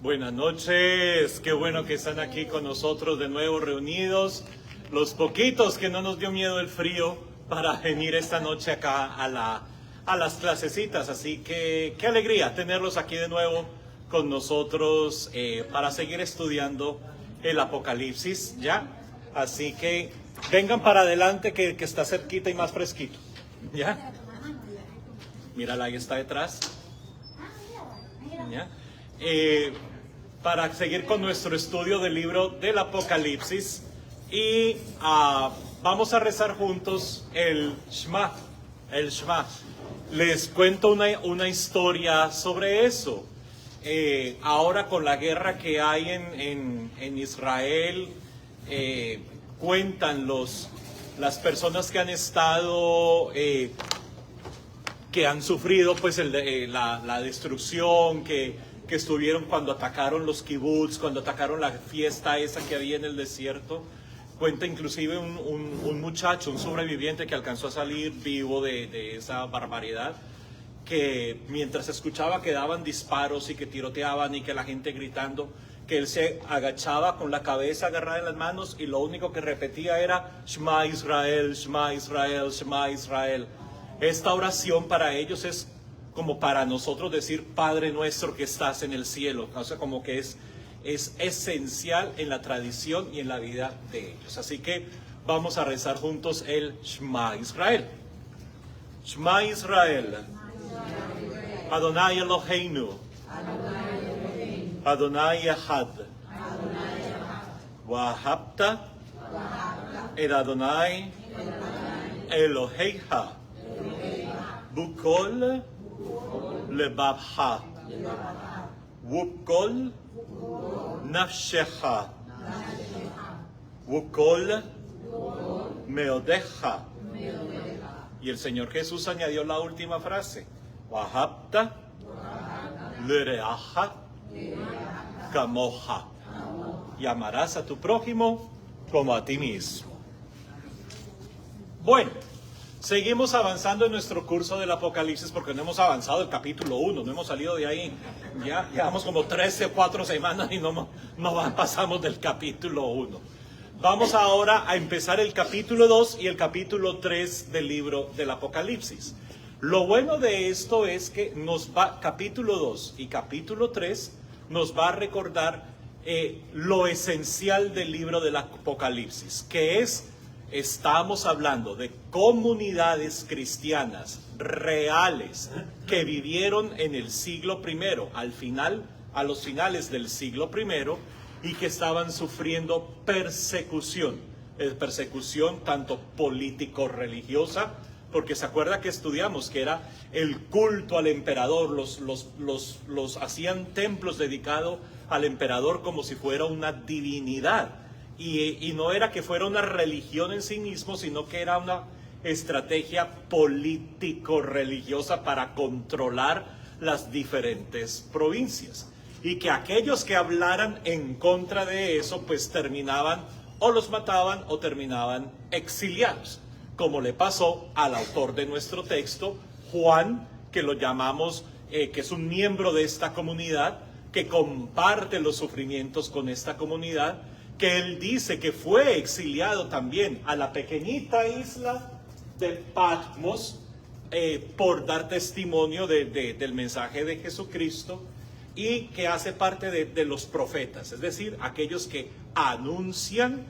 Buenas noches, qué bueno que están aquí con nosotros de nuevo reunidos. Los poquitos que no nos dio miedo el frío para venir esta noche acá a las clasecitas. Así que qué alegría tenerlos aquí de nuevo con nosotros para seguir estudiando el Apocalipsis, ¿ya? Así que vengan para adelante que está cerquita y más fresquito, ¿ya? Mírala, ahí está detrás, ¿ya? Para seguir con nuestro estudio del libro del Apocalipsis y vamos a rezar juntos el Shema. Les cuento una historia sobre eso. Ahora con la guerra que hay en Israel, cuentan las personas que han estado, que han sufrido pues la destrucción que estuvieron cuando atacaron los kibbutz, cuando atacaron la fiesta esa que había en el desierto. Cuenta inclusive un muchacho, un sobreviviente que alcanzó a salir vivo de esa barbaridad, que mientras escuchaba que daban disparos y que tiroteaban y que la gente gritando, que él se agachaba con la cabeza agarrada en las manos y lo único que repetía era Shema Israel, Shema Israel, Shema Israel. Esta oración para ellos es como para nosotros decir Padre nuestro que estás en el cielo. O sea, como que es esencial en la tradición y en la vida de ellos. Así que vamos a rezar juntos el Shema Israel. Shema Israel. Adonai Eloheinu. Adonai Echad. Wahabta et Adonai Elohecha Bukol Lebabha Wukol Nafshecha Wukol Meodeja. Y el Señor Jesús añadió la última frase: Wahabta Lereaja Kamoja. Y amarás a tu prójimo como a ti mismo. Bueno, seguimos avanzando en nuestro curso del Apocalipsis porque no hemos avanzado el capítulo 1, no hemos salido de ahí. Ya llevamos como 13 o 4 semanas y no pasamos del capítulo 1. Vamos ahora a empezar el capítulo 2 y el capítulo 3 del libro del Apocalipsis. Lo bueno de esto es que capítulo 2 y capítulo 3 nos va a recordar lo esencial del libro del Apocalipsis, que estamos hablando de comunidades cristianas reales que vivieron en el siglo I, a los finales del siglo I, y que estaban sufriendo persecución tanto político-religiosa, porque se acuerda que estudiamos que era el culto al emperador, los hacían templos dedicados al emperador como si fuera una divinidad. Y no era que fuera una religión en sí mismo, sino que era una estrategia político-religiosa para controlar las diferentes provincias. Y que aquellos que hablaran en contra de eso, pues terminaban o los mataban o terminaban exiliados. Como le pasó al autor de nuestro texto, Juan, que lo llamamos, que es un miembro de esta comunidad, que comparte los sufrimientos con esta comunidad, que él dice que fue exiliado también a la pequeñita isla de Patmos por dar testimonio del mensaje de Jesucristo, y que hace parte de los profetas, es decir, aquellos que anuncian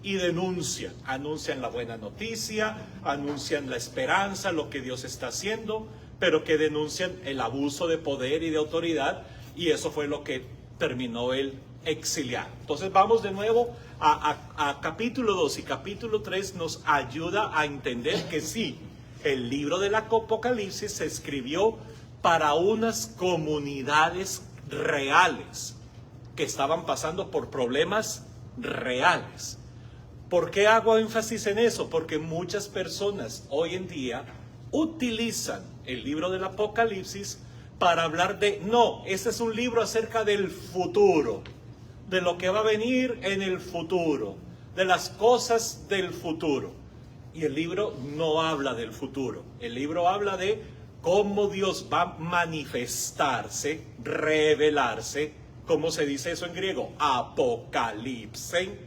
y denuncian, anuncian la buena noticia, anuncian la esperanza, lo que Dios está haciendo, pero que denuncian el abuso de poder y de autoridad, y eso fue lo que terminó él exiliado. Entonces vamos de nuevo a capítulo 2 y capítulo 3 nos ayuda a entender que sí, el libro del Apocalipsis se escribió para unas comunidades reales que estaban pasando por problemas reales. ¿Por qué hago énfasis en eso? Porque muchas personas hoy en día utilizan el libro del Apocalipsis para hablar este es un libro acerca del futuro, de lo que va a venir en el futuro, de las cosas del futuro. Y el libro no habla del futuro, el libro habla de cómo Dios va a manifestarse, revelarse ¿cómo se dice eso en griego? Apocalipsen,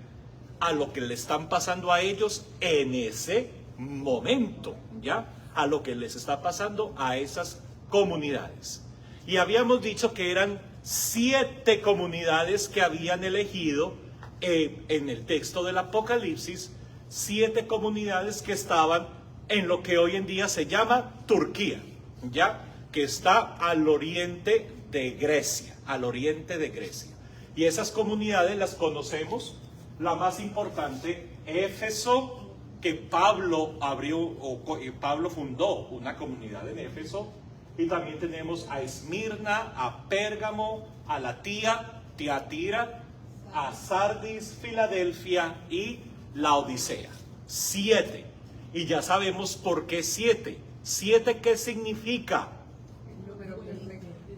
a lo que le están pasando a ellos en ese momento, ¿ya? A lo que les está pasando a esas comunidades. Y habíamos dicho que eran 7 comunidades que habían elegido en el texto del Apocalipsis, 7 comunidades que estaban en lo que hoy en día se llama Turquía, ¿ya? Que está al oriente de Grecia, al oriente de Grecia. Y esas comunidades las conocemos. La más importante, Éfeso, que Pablo Pablo fundó una comunidad en Éfeso. Y también tenemos a Esmirna, a Pérgamo, a Tiatira, a Sardis, Filadelfia y Laodicea. 7. Y ya sabemos por qué 7. 7, ¿qué significa?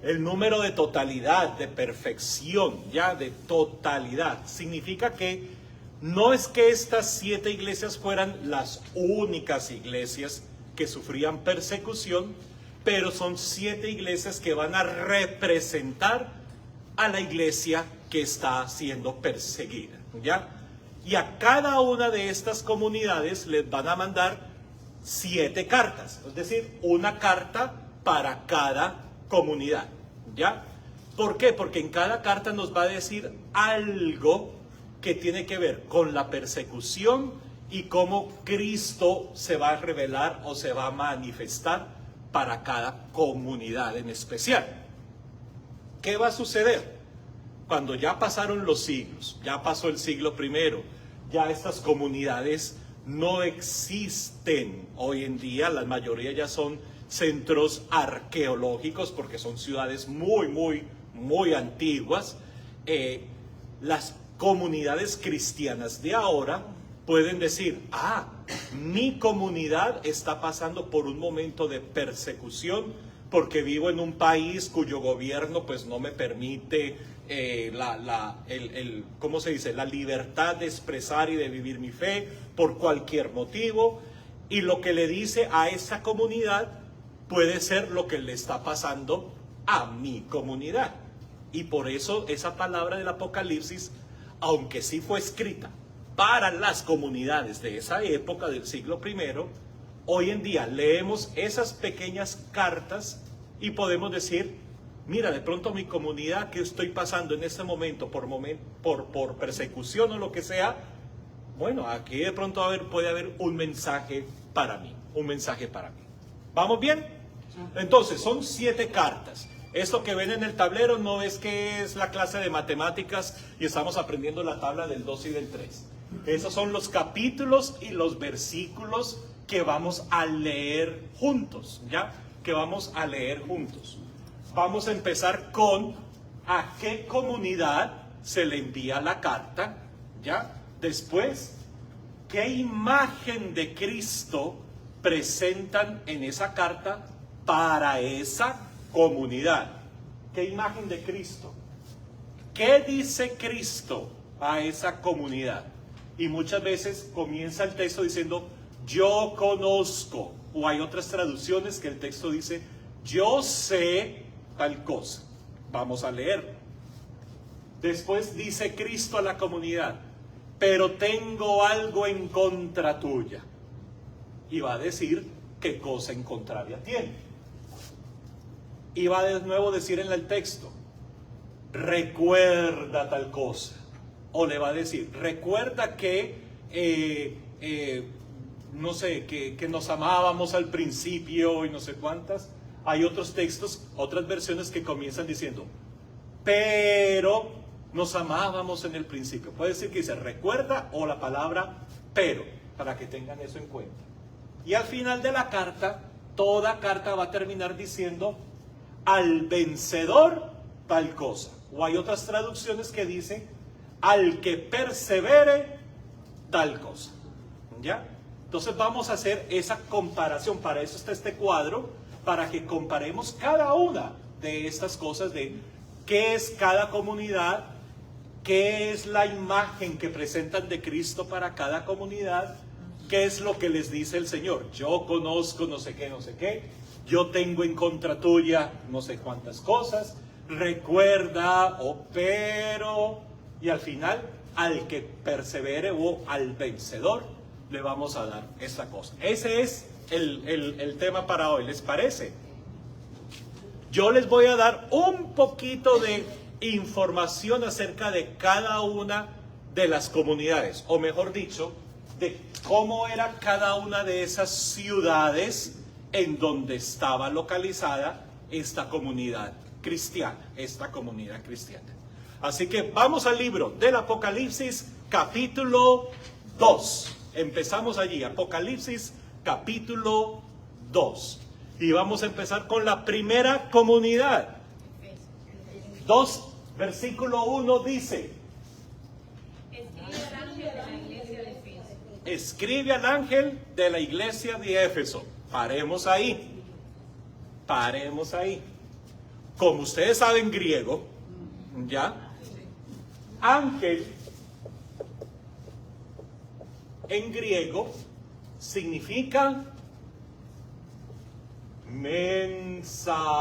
El número de totalidad, de perfección, ya de totalidad. Significa que no es que estas 7 iglesias fueran las únicas iglesias que sufrían persecución, pero son 7 iglesias que van a representar a la iglesia que está siendo perseguida, ¿ya? Y a cada una de estas comunidades les van a mandar 7 cartas, es decir, una carta para cada comunidad, ¿ya? ¿Por qué? Porque en cada carta nos va a decir algo que tiene que ver con la persecución y cómo Cristo se va a revelar o se va a manifestar para cada comunidad en especial. ¿Qué va a suceder? Cuando ya pasaron los siglos, ya pasó el siglo I, ya estas comunidades no existen hoy en día, la mayoría ya son centros arqueológicos porque son ciudades muy antiguas. Las comunidades cristianas de ahora pueden decir, mi comunidad está pasando por un momento de persecución porque vivo en un país cuyo gobierno pues no me permite ¿cómo se dice? La libertad de expresar y de vivir mi fe por cualquier motivo. Y lo que le dice a esa comunidad puede ser lo que le está pasando a mi comunidad. Y por eso esa palabra del Apocalipsis, aunque sí fue escrita para las comunidades de esa época del siglo I, hoy en día leemos esas pequeñas cartas y podemos decir, mira, de pronto mi comunidad que estoy pasando en este momento por persecución o lo que sea, bueno, aquí de pronto puede haber un mensaje para mí, ¿Vamos bien? Entonces, son 7 cartas. Esto que ven en el tablero no es que es la clase de matemáticas y estamos aprendiendo la tabla del 2 y del 3. Esos son los capítulos y los versículos que vamos a leer juntos, ¿ya? Que vamos a leer juntos. Vamos a empezar con a qué comunidad se le envía la carta, ¿ya? Después, ¿qué imagen de Cristo presentan en esa carta para esa comunidad? ¿Qué imagen de Cristo? ¿Qué dice Cristo a esa comunidad? Y muchas veces comienza el texto diciendo, yo conozco, o hay otras traducciones que el texto dice, yo sé tal cosa. Vamos a leer. Después dice Cristo a la comunidad, pero tengo algo en contra tuya. Y va a decir qué cosa en contraria tiene. Y va de nuevo a decir en el texto, recuerda tal cosa. O le va a decir, recuerda que, no sé, que nos amábamos al principio y no sé cuántas. Hay otros textos, otras versiones que comienzan diciendo, pero nos amábamos en el principio. Puede decir que dice recuerda o la palabra pero, para que tengan eso en cuenta. Y al final de la carta, toda carta va a terminar diciendo, al vencedor tal cosa. O hay otras traducciones que dicen, al que persevere tal cosa. ¿Ya? Entonces vamos a hacer esa comparación. Para eso está este cuadro, para que comparemos cada una de estas cosas de qué es cada comunidad, qué es la imagen que presentan de Cristo para cada comunidad, qué es lo que les dice el Señor. Yo conozco no sé qué, yo tengo en contra tuya no sé cuántas cosas, recuerda, pero, y al final, al que persevere o al vencedor, le vamos a dar esta cosa. Ese es el tema para hoy, ¿les parece? Yo les voy a dar un poquito de información acerca de cada una de las comunidades, o mejor dicho, de cómo era cada una de esas ciudades en donde estaba localizada esta comunidad cristiana, Así que vamos al libro del Apocalipsis, capítulo 2. Empezamos allí, Apocalipsis, capítulo 2. Y vamos a empezar con la primera comunidad. 2, versículo 1 dice: escribe al ángel de la iglesia de Éfeso. Paremos ahí. Como ustedes saben griego, ¿ya? Ángel en griego significa mensajero,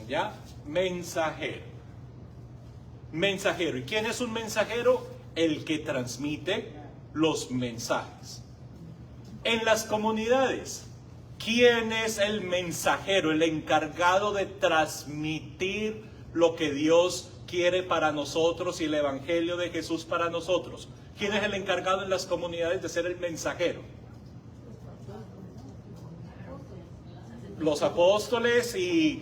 ¿ya? Mensajero. ¿Y quién es un mensajero? El que transmite los mensajes. En las comunidades, ¿quién es el mensajero, el encargado de transmitir lo que Dios quiere para nosotros y el evangelio de Jesús para nosotros? ¿Quién es el encargado en las comunidades de ser el mensajero? Los apóstoles. Y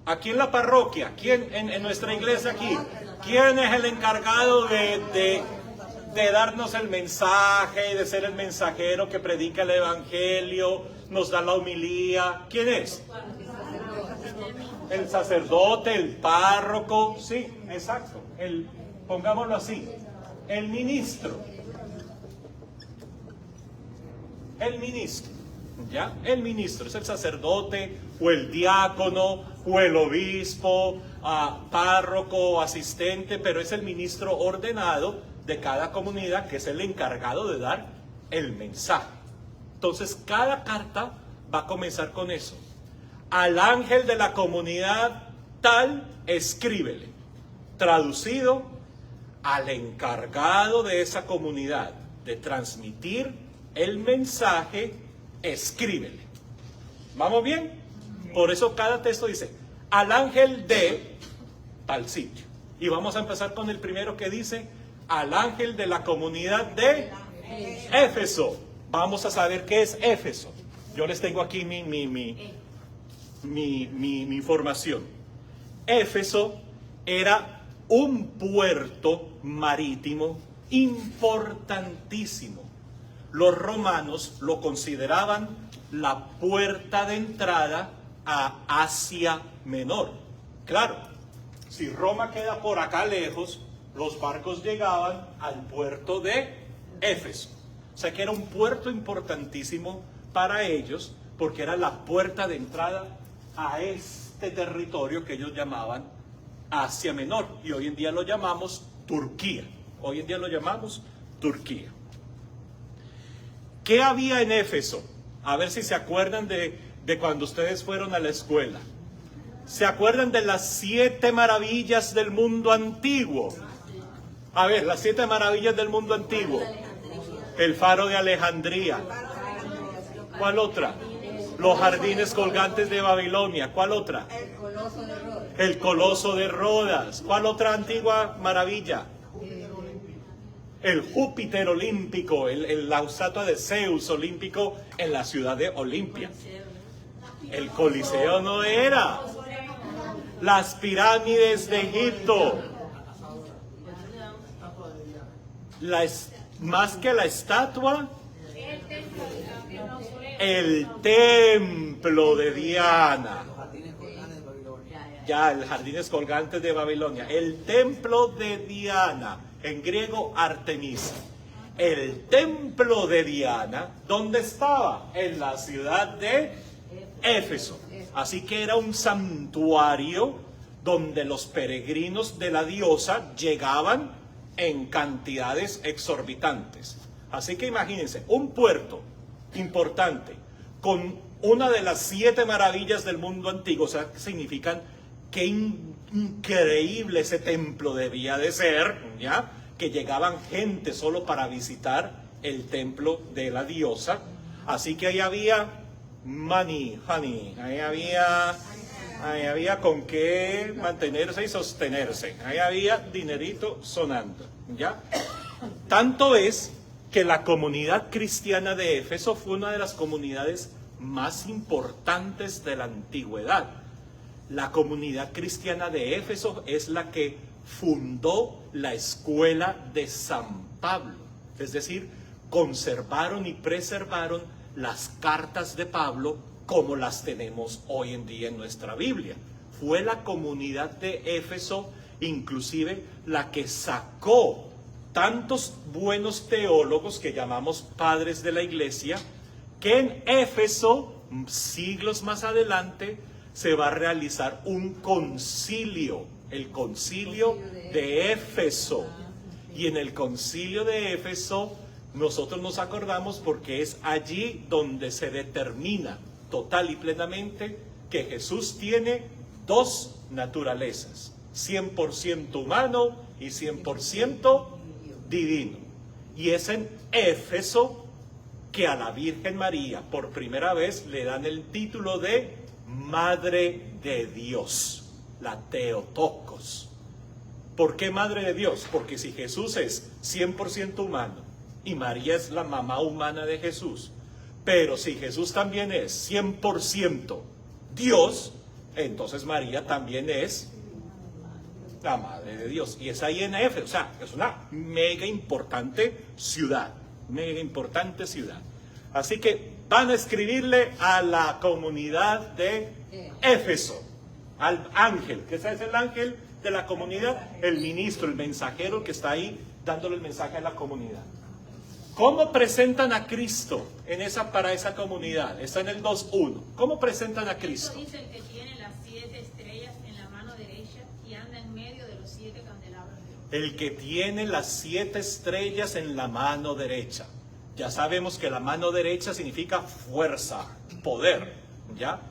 aquí en la parroquia, ¿quién en nuestra iglesia aquí? ¿Quién es el encargado de darnos el mensaje, de ser el mensajero que predica el evangelio, nos da la homilía? ¿Quién es? El sacerdote, el párroco, sí, exacto. Pongámoslo así, el ministro. ¿Ya? El ministro es el sacerdote o el diácono o el obispo, párroco, asistente, pero es el ministro ordenado de cada comunidad, que es el encargado de dar el mensaje. Entonces cada carta va a comenzar con eso: al ángel de la comunidad tal, escríbele. Traducido: al encargado de esa comunidad de transmitir el mensaje, escríbele. ¿Vamos bien? Por eso cada texto dice: al ángel de tal sitio. Y vamos a empezar con el primero, que dice: al ángel de la comunidad de Éfeso. Vamos a saber qué es Éfeso. Yo les tengo aquí mi información. Éfeso era un puerto marítimo importantísimo. Los romanos lo consideraban la puerta de entrada a Asia Menor. Claro, si Roma queda por acá lejos, los barcos llegaban al puerto de Éfeso. O sea que era un puerto importantísimo para ellos, porque era la puerta de entrada a este territorio que ellos llamaban Asia Menor. Y hoy en día lo llamamos Turquía. ¿Qué había en Éfeso? A ver si se acuerdan de cuando ustedes fueron a la escuela. ¿Se acuerdan de las 7 maravillas del mundo antiguo? A ver, las 7 maravillas del mundo antiguo. El faro de Alejandría. ¿Cuál otra? Los jardines colgantes de Babilonia. ¿Cuál otra? El coloso de Rodas. ¿Cuál otra antigua maravilla? El Júpiter olímpico, la estatua de Zeus olímpico en la ciudad de Olimpia. El Coliseo no era. Las pirámides de Egipto. Más que la estatua, el templo de Diana. Ya, el jardines colgantes de Babilonia. El templo de Diana, en griego Artemisa. El templo de Diana, ¿dónde estaba? En la ciudad de Éfeso. Así que era un santuario donde los peregrinos de la diosa llegaban en cantidades exorbitantes. Así que imagínense, un puerto importante con una de las 7 maravillas del mundo antiguo, o sea, que significan qué increíble ese templo debía de ser, ¿ya? Que llegaban gente solo para visitar el templo de la diosa. Así que ahí había money, honey, ahí había con qué mantenerse y sostenerse, ahí había dinerito sonando, ¿ya? Tanto es que la comunidad cristiana de Éfeso fue una de las comunidades más importantes de la antigüedad. La comunidad cristiana de Éfeso es la que fundó la escuela de San Pablo, es decir, conservaron y preservaron las cartas de Pablo como las tenemos hoy en día en nuestra Biblia. Fue la comunidad de Éfeso inclusive la que sacó tantos buenos teólogos que llamamos padres de la iglesia, que en Éfeso, siglos más adelante, se va a realizar un concilio, el concilio de Éfeso. Y en el concilio de Éfeso nosotros nos acordamos porque es allí donde se determina total y plenamente que Jesús tiene 2 naturalezas, 100% humano y 100% divino. Y es en Éfeso que a la Virgen María por primera vez le dan el título de Madre de Dios, la Theotokos. ¿Por qué Madre de Dios? Porque si Jesús es 100% humano y María es la mamá humana de Jesús, pero si Jesús también es 100% Dios, entonces María también es la Madre de Dios. Y es ahí en Éfeso, o sea, es una mega importante ciudad, mega importante ciudad. Así que van a escribirle a la comunidad de Éfeso, al ángel, que ese es el ángel de la comunidad, el ministro, el mensajero que está ahí dándole el mensaje a la comunidad. ¿Cómo presentan a Cristo para esa comunidad? Está en el 2.1. ¿Cómo presentan a Cristo? Dice el que tiene las 7 estrellas en la mano derecha y anda en medio de los 7 candelabros. El que tiene las 7 estrellas en la mano derecha. Ya sabemos que la mano derecha significa fuerza, poder, ¿ya?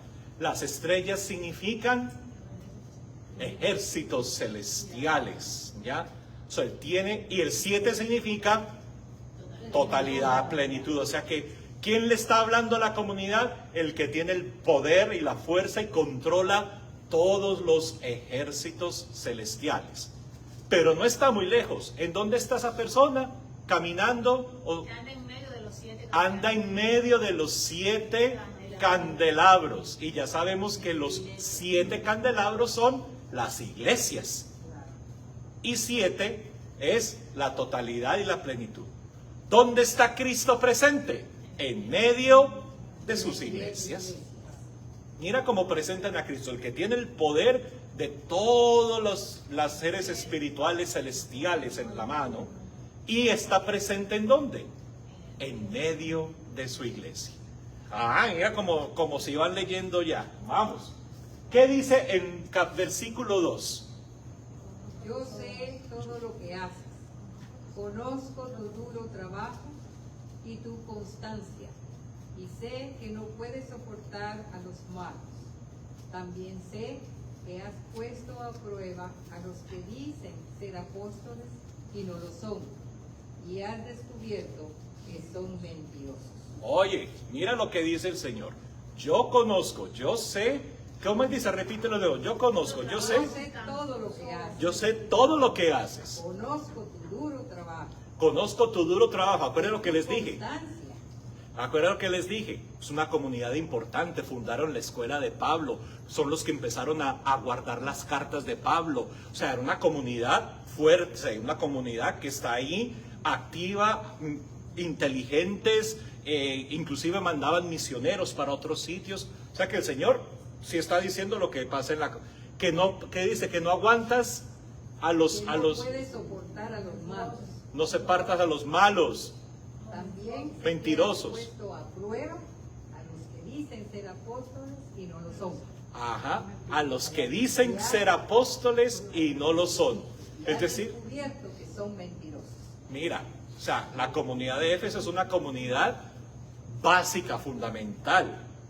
Las estrellas significan ejércitos celestiales, ¿ya? O sea, él tiene, y el 7 significa totalidad, plenitud. O sea que, ¿quién le está hablando a la comunidad? El que tiene el poder y la fuerza y controla todos los ejércitos celestiales. Pero no está muy lejos. ¿En dónde está esa persona? Caminando. Anda en medio de los 7 Anda en medio de los 7 candelabros. Y ya sabemos que los 7 candelabros son las iglesias. Y 7 es la totalidad y la plenitud. ¿Dónde está Cristo presente? En medio de sus iglesias. Mira cómo presentan a Cristo, el que tiene el poder de todos los seres espirituales celestiales en la mano. ¿Y está presente en dónde? En medio de su iglesia. Mira como se iban leyendo ya. Vamos. ¿Qué dice en versículo 2? Yo sé todo lo que haces. Conozco tu duro trabajo y tu constancia, y sé que no puedes soportar a los malos. También sé que has puesto a prueba a los que dicen ser apóstoles y no lo son, y has descubierto que son mentirosos. Oye, mira lo que dice el Señor. Yo conozco, yo sé. ¿Cómo él dice? Repítelo de nuevo. Yo conozco, yo sé. Yo sé todo lo que haces. Yo sé todo lo que haces. Conozco tu duro trabajo. Conozco tu duro trabajo. Acuérdense lo que les dije. Constancia. Acuérdense lo que les dije. Es una comunidad importante. Fundaron la escuela de Pablo. Son los que empezaron a guardar las cartas de Pablo. O sea, era una comunidad fuerte. Una comunidad que está ahí, activa, inteligentes. Inclusive mandaban misioneros para otros sitios. O sea que el Señor sí está diciendo lo que pasa en la... Que dice que no aguantas a los... Que no puedes soportar a los malos. No se partas a los malos. También mentirosos. se ha puesto a prueba a los que dicen ser apóstoles y no lo son. Ajá, a los que dicen ser apóstoles y no lo son. Es decir, descubierto que son mentirosos. mira, o sea, la comunidad de Éfeso es una comunidad básica, fundamental.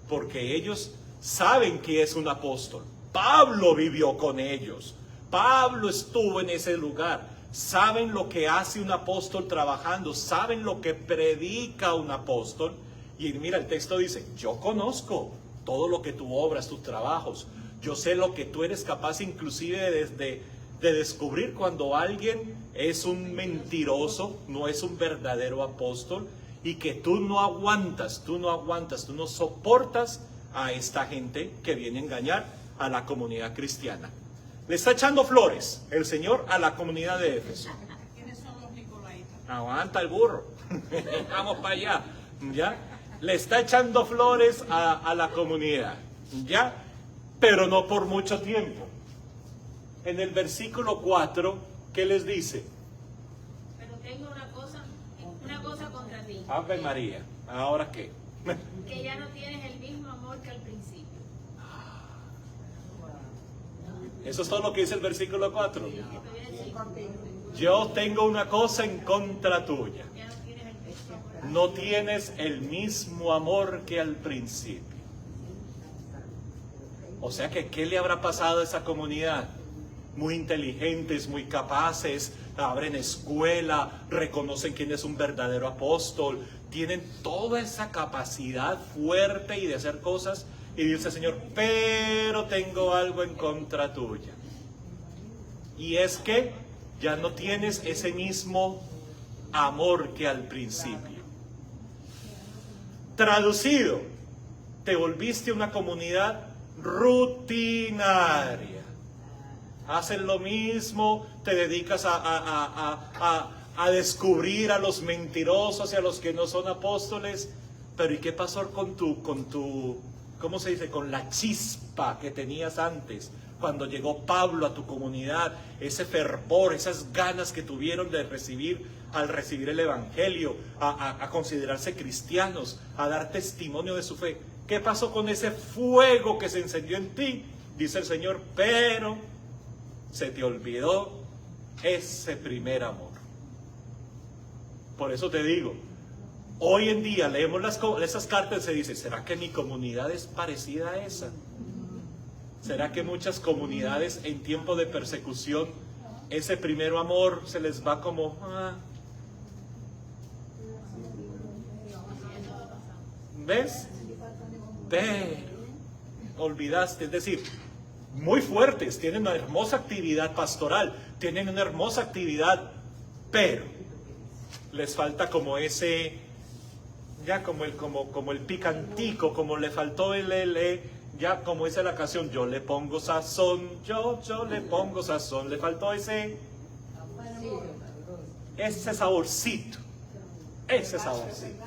porque ellos saben que es un apóstol. Pablo vivió con ellos. Pablo estuvo en ese lugar. Saben lo que hace un apóstol trabajando. Saben lo que predica un apóstol. Y mira, el texto dice, yo conozco todo lo que tú obras, tus trabajos. Yo sé lo que tú eres capaz inclusive de descubrir cuando alguien es un mentiroso, no es un verdadero apóstol, y que tú no aguantas, tú no soportas a esta gente que viene a engañar a la comunidad cristiana. Le está echando flores el Señor a la comunidad de Éfeso. ¿Quiénes son los nicolaitas? Aguanta el burro. Vamos para allá. ¿Ya? Le está echando flores a la comunidad. ¿Ya? Pero no por mucho tiempo. En el versículo 4, ¿qué les dice? Pero tengo una cosa contra ti. Ave María. ¿Ahora qué? Que ya no tienes el mismo amor que al principio. Eso es todo lo que dice el versículo 4. Esto viene así. Yo tengo una cosa en contra tuya. Ya no tienes el mismo amor. No tienes el mismo amor que al principio. O sea que, ¿qué le habrá pasado a esa comunidad? Muy inteligentes, muy capaces, abren escuela, reconocen quién es un verdadero apóstol, tienen toda esa capacidad fuerte y de hacer cosas. Y dice el Señor, pero tengo algo en contra tuya. Y es que ya no tienes ese mismo amor que al principio. Traducido, te volviste una comunidad rutinaria. Hacen lo mismo, te dedicas a descubrir a los mentirosos y a los que no son apóstoles. Pero ¿y qué pasó con tu ¿cómo se dice? Con la chispa que tenías antes, cuando llegó Pablo a tu comunidad, ese fervor, esas ganas que tuvieron de al recibir el Evangelio, a considerarse cristianos, a dar testimonio de su fe? ¿Qué pasó con ese fuego que se encendió en ti? Dice el Señor, pero se te olvidó ese primer amor. Por eso te digo, hoy en día leemos esas cartas y se dice, ¿será que mi comunidad es parecida a esa? ¿Será que muchas comunidades en tiempo de persecución, ese primer amor se les va como... ¿Ves? Pero olvidaste, es decir, muy fuertes, tienen una hermosa actividad pastoral, tienen una hermosa actividad, pero les falta como ese... ya como el picantico, como le faltó ya como dice la canción, yo le pongo sazón, yo le pongo sazón, le faltó ese saborcito, ese saborcito.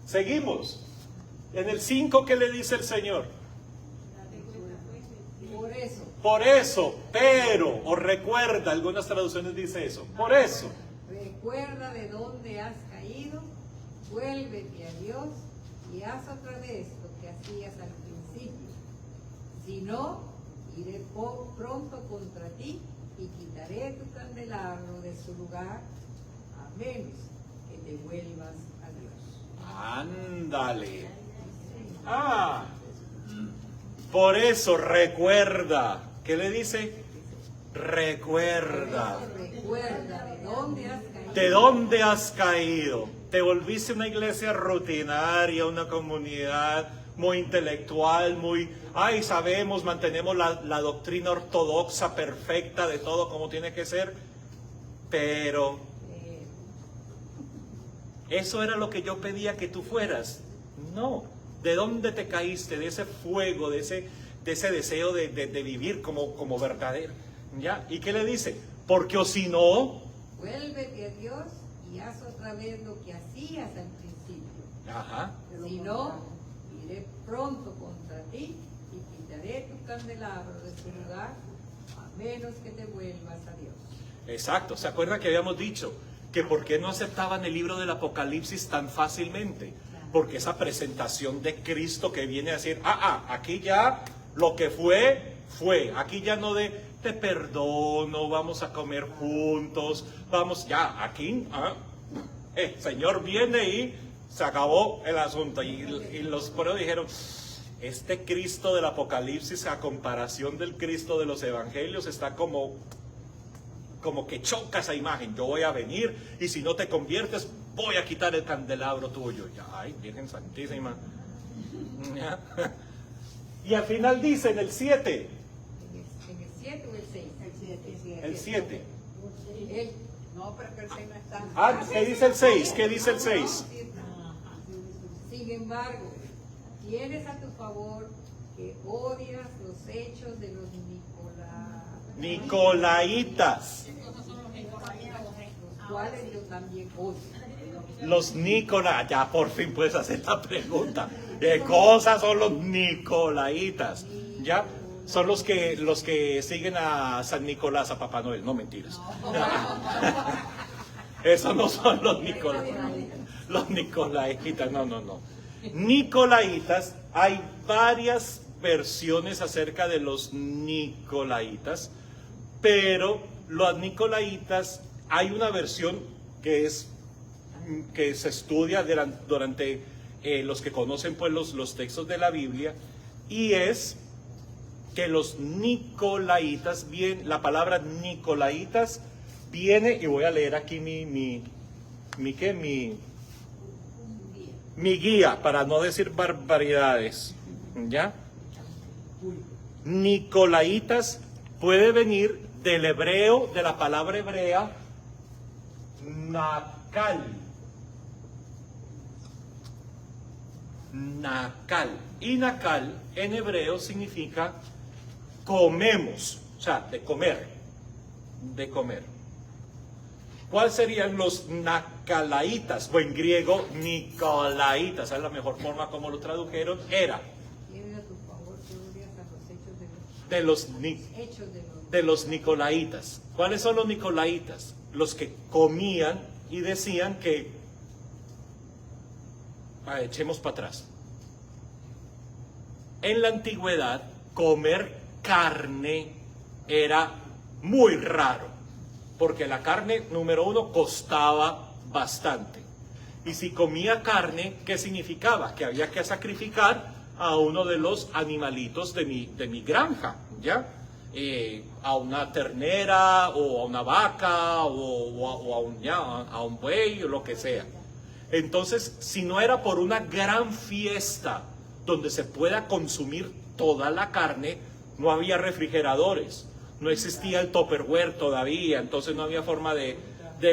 Seguimos, en el 5, ¿qué le dice el Señor? Por eso, pero, o recuerda, algunas traducciones dice eso, por eso. Recuerda de dónde has caído, vuélvete a Dios y haz otra vez lo que hacías al principio. Si no, iré pronto contra ti y quitaré tu candelabro de su lugar, a menos que te vuelvas a Dios. Ándale. Por eso recuerda. ¿Qué le dice? Recuerda. Recuerda de dónde has caído. ¿De dónde has caído? Te volviste una iglesia rutinaria, una comunidad muy intelectual, sabemos, mantenemos la doctrina ortodoxa perfecta de todo como tiene que ser, pero eso era lo que yo pedía que tú fueras. No, ¿de dónde te caíste? De ese fuego, de ese deseo de vivir como verdadero. ¿Ya? ¿Y qué le dice? Porque o si no... vuélvete a Dios y haz otra vez lo que hacías al principio. Ajá. Si no, iré pronto contra ti y quitaré tu candelabro de su lugar, a menos que te vuelvas a Dios. Exacto. ¿Se acuerda que habíamos dicho que por qué no aceptaban el libro del Apocalipsis tan fácilmente? Porque esa presentación de Cristo que viene a decir, aquí ya lo que fue, aquí ya no te perdono, vamos a comer juntos, vamos ya, aquí, el Señor viene y Se acabó el asunto. Y los pueblos dijeron, este Cristo del Apocalipsis a comparación del Cristo de los Evangelios está como que choca esa imagen. Yo voy a venir y si no te conviertes voy a quitar el candelabro tuyo. Ya, ay, Virgen Santísima. Ya. Y al final dice en el 7. ¿En el 7 o el 6? El 7. No, pero que el 6 no está. Ah, ¿qué dice el 6? ¿Qué dice el 6? Sin embargo, tienes a tu favor que odias los hechos de los Nicolaitas. los cuales yo también odio. Los Nicolaitas. Ya por fin puedes hacer la pregunta. ¿Qué cosas son los Nicolaitas? ¿Ya? Son los que siguen a San Nicolás, a Papá Noel. No, mentiras. Esos no son los Nicolaitas. Los Nicolaitas, no. Nicolaitas, hay varias versiones acerca de los Nicolaitas, pero los Nicolaitas, hay una versión que se estudia durante los que conocen pues los textos de la Biblia, y es que los Nicolaitas, la palabra Nicolaitas viene, y voy a leer aquí mi guía para no decir barbaridades, ¿ya? Nicolaitas puede venir del hebreo, de la palabra hebrea nakal. Nakal. Y nakal en hebreo significa comemos, o sea, de comer. ¿Cuáles serían los nakalaitas? O en griego, nicolaitas. Es la mejor forma como lo tradujeron. Era Tienes a tu favor que odias a los hechos de los nicolaitas. ¿Cuáles son los nicolaitas? Los que comían y decían que echemos para atrás. En la antigüedad, comer carne era muy raro, porque la carne, número uno, costaba bastante. Y si comía carne, ¿qué significaba? Que había que sacrificar a uno de los animalitos de mi granja, ¿ya? A una ternera, o a una vaca, o a un buey, o lo que sea. Entonces, si no era por una gran fiesta donde se pueda consumir toda la carne, no había refrigeradores, no existía el Tupperware todavía, entonces no había forma de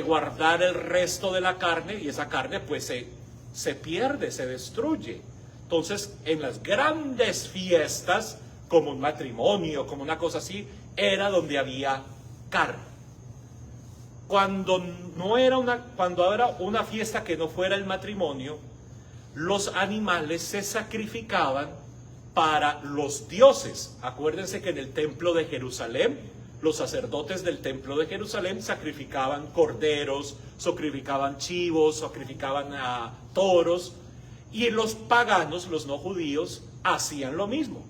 guardar el resto de la carne, y esa carne pues se pierde, se destruye. Entonces, en las grandes fiestas, como un matrimonio, como una cosa así, era donde había carne. Cuando era una fiesta que no fuera el matrimonio, los animales se sacrificaban para los dioses. Acuérdense que en el templo de Jerusalén, los sacerdotes del templo de Jerusalén sacrificaban corderos, sacrificaban chivos, sacrificaban a toros, y los paganos, los no judíos, hacían lo mismo.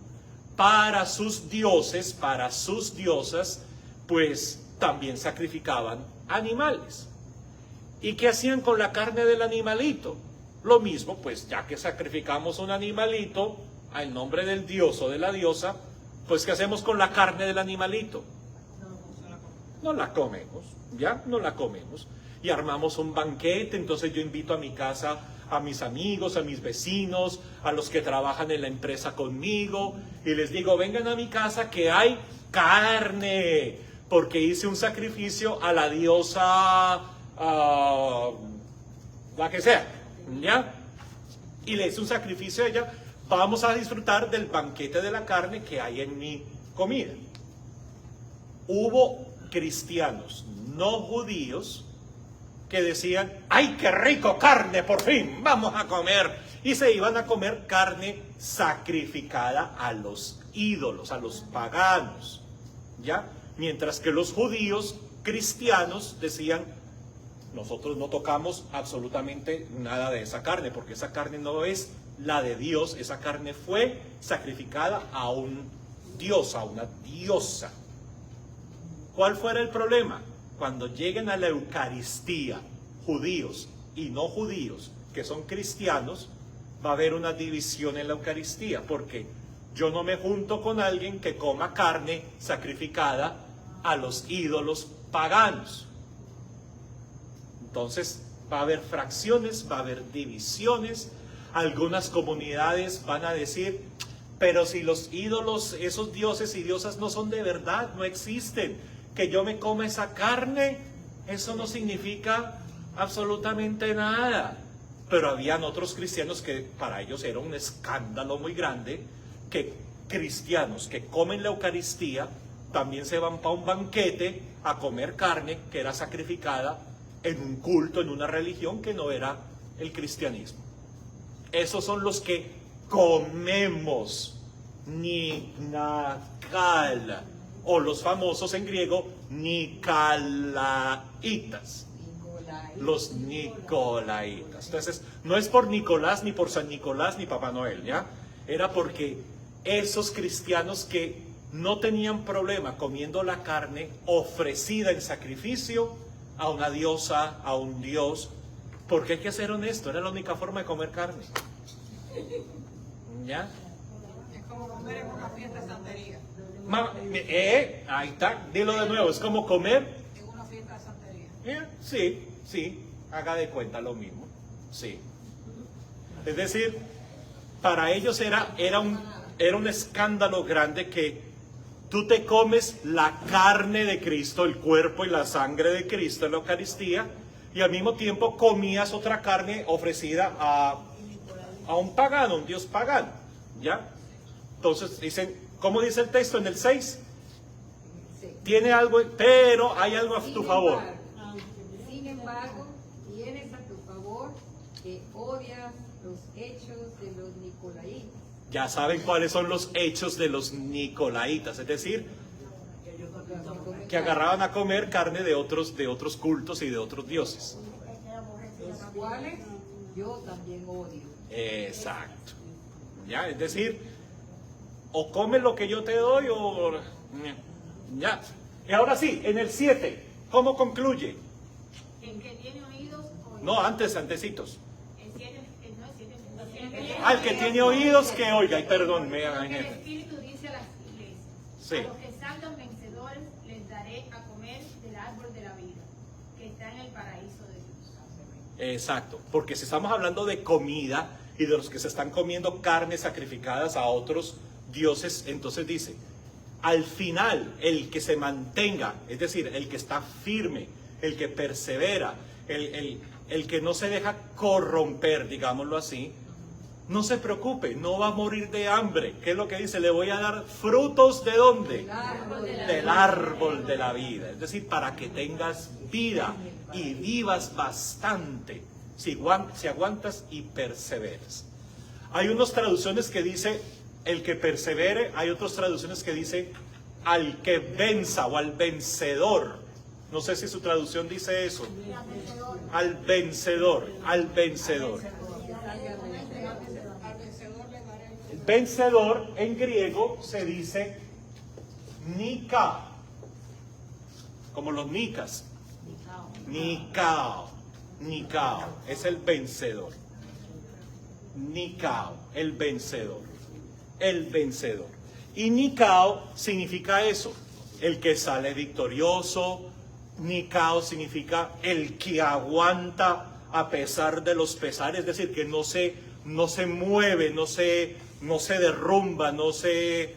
Para sus dioses, para sus diosas, pues también sacrificaban animales. ¿Y qué hacían con la carne del animalito? Lo mismo, pues ya que sacrificamos un animalito al nombre del dios o de la diosa, pues ¿qué hacemos con la carne del animalito? No la comemos, ¿ya? No la comemos. Y armamos un banquete. Entonces yo invito a mi casa a mis amigos, a mis vecinos, a los que trabajan en la empresa conmigo, y les digo, vengan a mi casa que hay carne, porque hice un sacrificio a la diosa, la que sea, ¿ya? Y le hice un sacrificio a ella. Vamos a disfrutar del banquete de la carne que hay en mi comida. Hubo cristianos no judíos que decían, ¡ay, qué rico carne, por fin, vamos a comer! Y se iban a comer carne sacrificada a los ídolos, a los paganos, ¿ya? Mientras que los judíos cristianos decían, nosotros no tocamos absolutamente nada de esa carne, porque esa carne no es la de Dios, esa carne fue sacrificada a un dios, a una diosa. ¿Cuál fuera el problema? Cuando lleguen a la Eucaristía, judíos y no judíos, que son cristianos, va a haber una división en la Eucaristía, porque yo no me junto con alguien que coma carne sacrificada a los ídolos paganos. Entonces va a haber fracciones, va a haber divisiones. Algunas comunidades van a decir, pero si los ídolos, esos dioses y diosas no son de verdad, no existen, que yo me coma esa carne, eso no significa absolutamente nada. Pero habían otros cristianos que para ellos era un escándalo muy grande que cristianos que comen la Eucaristía también se van para un banquete a comer carne que era sacrificada en un culto, en una religión que no era el cristianismo. Esos son los que comemos nikal, o los famosos en griego nicolaitas. Los nicolaitas. Entonces, no es por Nicolás, ni por San Nicolás, ni Papá Noel, ¿ya? Era porque esos cristianos que no tenían problema comiendo la carne ofrecida en sacrificio a una diosa, a un dios, porque hay que ser honesto, era la única forma de comer carne. ¿Ya? Es como comer en una fiesta de santería. Ahí está, dilo de nuevo, es como comer. En una fiesta de santería. Sí, haga de cuenta lo mismo. Sí. Es decir, para ellos era un escándalo grande que tú te comes la carne de Cristo, el cuerpo y la sangre de Cristo en la Eucaristía, y al mismo tiempo comías otra carne ofrecida a un pagano, un dios pagano. ¿Ya? Entonces dicen, ¿cómo dice el texto en el 6? Tiene algo, pero hay algo a tu favor. Sin embargo, tienes a tu favor que odias los hechos de los nicolaitas. Ya saben cuáles son los hechos de los nicolaitas, es decir, que agarraban a comer carne de otros cultos y de otros dioses. Los cuales yo también odio. Exacto. Ya, es decir, o comes lo que yo te doy o... Ya. Y ahora sí, en el 7, ¿cómo concluye? El que tiene oídos, oiga. No, antecitos. El 7, no el 7. Al que tiene oídos, que oiga. Y perdón, me El Espíritu dice a las iglesias, Sí. a los que salgan vencedores les daré a comer del árbol de la vida, que está en el paraíso de Dios. Exacto, porque si estamos hablando de comida y de los que se están comiendo carnes sacrificadas a otros dioses, entonces dice, al final, el que se mantenga, es decir, el que está firme, el que persevera, el que no se deja corromper, digámoslo así, no se preocupe, no va a morir de hambre. ¿Qué es lo que dice? Le voy a dar frutos ¿de dónde? Del árbol de la vida. Es decir, para que tengas vida y vivas bastante, si aguantas y perseveras. Hay unas traducciones que dice el que persevere, hay otras traducciones que dice al que venza o al vencedor. No sé si su traducción dice eso. Al vencedor, al vencedor. El vencedor en griego se dice nika, como los nicas. Nikao, es el vencedor. Nikao, el vencedor. El vencedor. Y Nikao significa eso, el que sale victorioso. Nikao significa el que aguanta a pesar de los pesares, es decir, que no se mueve, no se derrumba, no se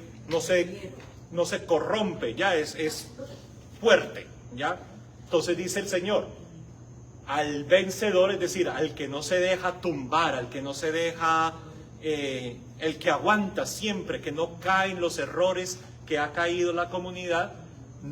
corrompe, ya es fuerte, ¿ya? Entonces dice el Señor, al vencedor, es decir, al que no se deja tumbar, al que no se deja, el que aguanta siempre, que no cae en los errores que ha caído la comunidad,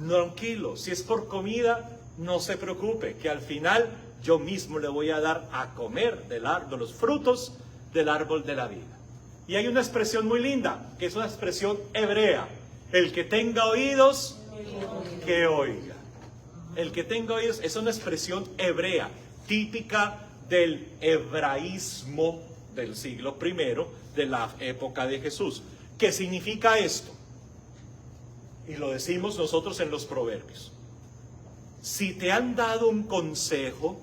tranquilo, si es por comida, no se preocupe, que al final yo mismo le voy a dar a comer de los frutos del árbol de la vida. Y hay una expresión muy linda, que es una expresión hebrea, el que tenga oídos, que oiga. El que tenga oídos es una expresión hebrea, típica del hebraísmo del siglo I, de la época de Jesús. ¿Qué significa esto? Y lo decimos nosotros en los proverbios. Si te han dado un consejo,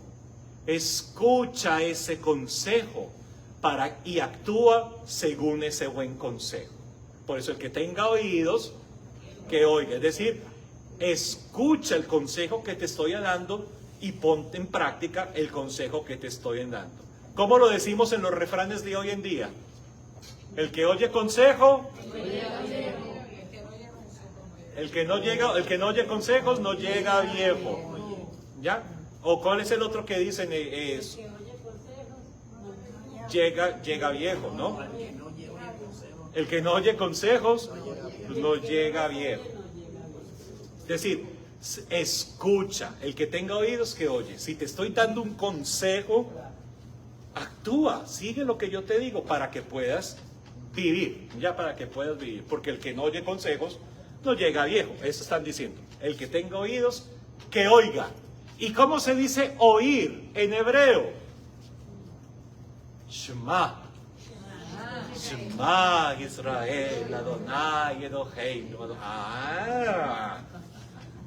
escucha ese consejo y actúa según ese buen consejo. Por eso el que tenga oídos, que oiga. Es decir, escucha el consejo que te estoy dando y ponte en práctica el consejo que te estoy dando. ¿Cómo lo decimos en los refranes de hoy en día? El que oye consejo, el que no oye consejos no llega viejo. ¿Ya? ¿O cuál es el otro que dicen? Llega viejo, ¿no? El que no oye consejos no llega viejo. Es decir, escucha. El que tenga oídos que oye. Si te estoy dando un consejo, actúa, sigue lo que yo te digo para que puedas vivir. Ya, para que puedas vivir. Porque el que no oye consejos no llega viejo. Eso están diciendo. El que tenga oídos que oiga. ¿Y cómo se dice oír en hebreo? Shema. Shema Israel, Adonai Eloheinu.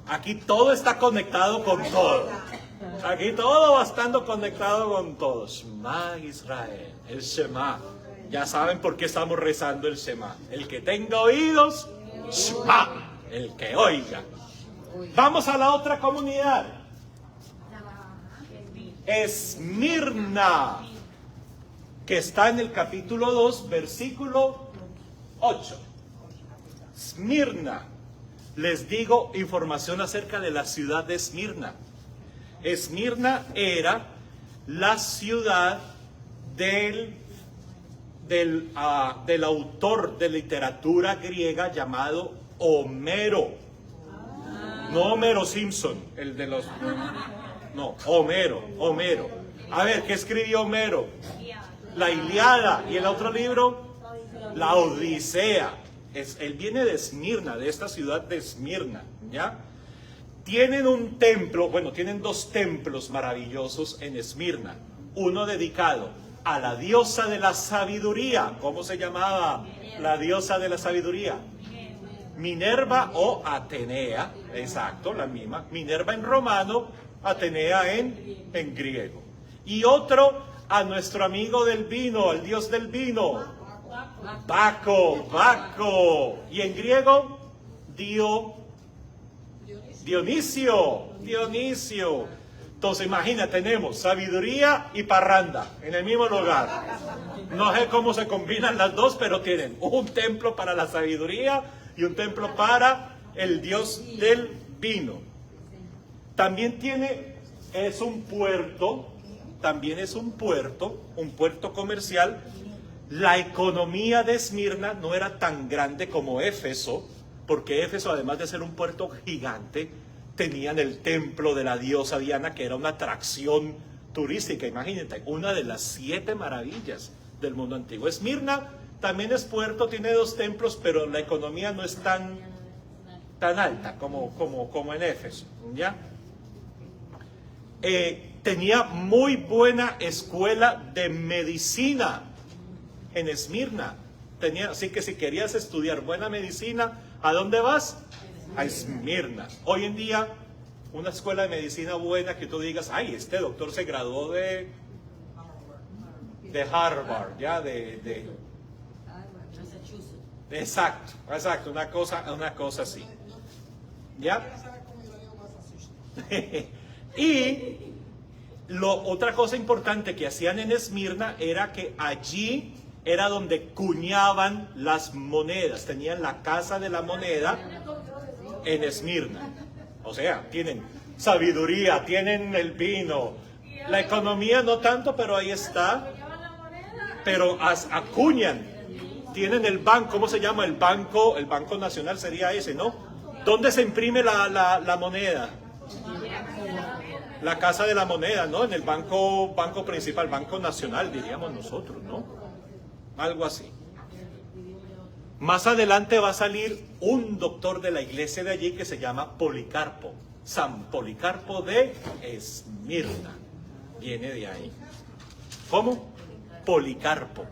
Aquí todo está conectado con todo. Aquí todo va estando conectado con todo. Shema Israel, el Shema. Ya saben por qué estamos rezando el Shema. El que tenga oídos, Shema. El que oiga. Vamos a la otra comunidad. Esmirna, que está en el capítulo 2, versículo 8. Esmirna. Les digo información acerca de la ciudad de Esmirna. Esmirna era la ciudad del autor de literatura griega llamado Homero. No Homero Simpson, el de los... No, Homero. A ver, ¿qué escribió Homero? La Ilíada. ¿Y el otro libro? La Odisea. Él viene de Esmirna, de esta ciudad de Esmirna, ¿ya? Tienen un templo, bueno, tienen dos templos maravillosos en Esmirna. Uno dedicado a la diosa de la sabiduría. ¿Cómo se llamaba la diosa de la sabiduría? Minerva o Atenea, exacto, la misma. Minerva en romano, Atenea en griego. Y otro a nuestro amigo del vino, al dios del vino, Baco. Y en griego, Dionisio. Entonces imagina, tenemos sabiduría y parranda en el mismo lugar. No sé cómo se combinan las dos, pero tienen un templo para la sabiduría y un templo para el dios del vino. También es un puerto comercial. La economía de Esmirna no era tan grande como Éfeso, porque Éfeso, además de ser un puerto gigante, tenían el templo de la diosa Diana, que era una atracción turística. Imagínate, una de las 7 maravillas del mundo antiguo. Esmirna también es puerto, tiene 2 templos, pero la economía no es tan alta como en Éfeso, ¿ya? Tenía muy buena escuela de medicina en Esmirna. Así que si querías estudiar buena medicina, ¿a dónde vas? A Esmirna. Hoy en día, una escuela de medicina buena que tú digas, ay, este doctor se graduó de Harvard, ya de Exacto, una cosa así. ¿Ya? Y otra cosa importante que hacían en Esmirna era que allí era donde cuñaban las monedas. Tenían la casa de la moneda en Esmirna. O sea, tienen sabiduría, tienen el vino. La economía no tanto, pero ahí está. Pero acuñan. Tienen el banco, ¿cómo se llama? El banco nacional sería ese, ¿no? ¿Dónde se imprime la moneda? La casa de la moneda, ¿no? En el banco principal, banco nacional, diríamos nosotros, ¿no? Algo así. Más adelante va a salir un doctor de la iglesia de allí que se llama Policarpo. San Policarpo de Esmirna. Viene de ahí. ¿Cómo? Policarpo.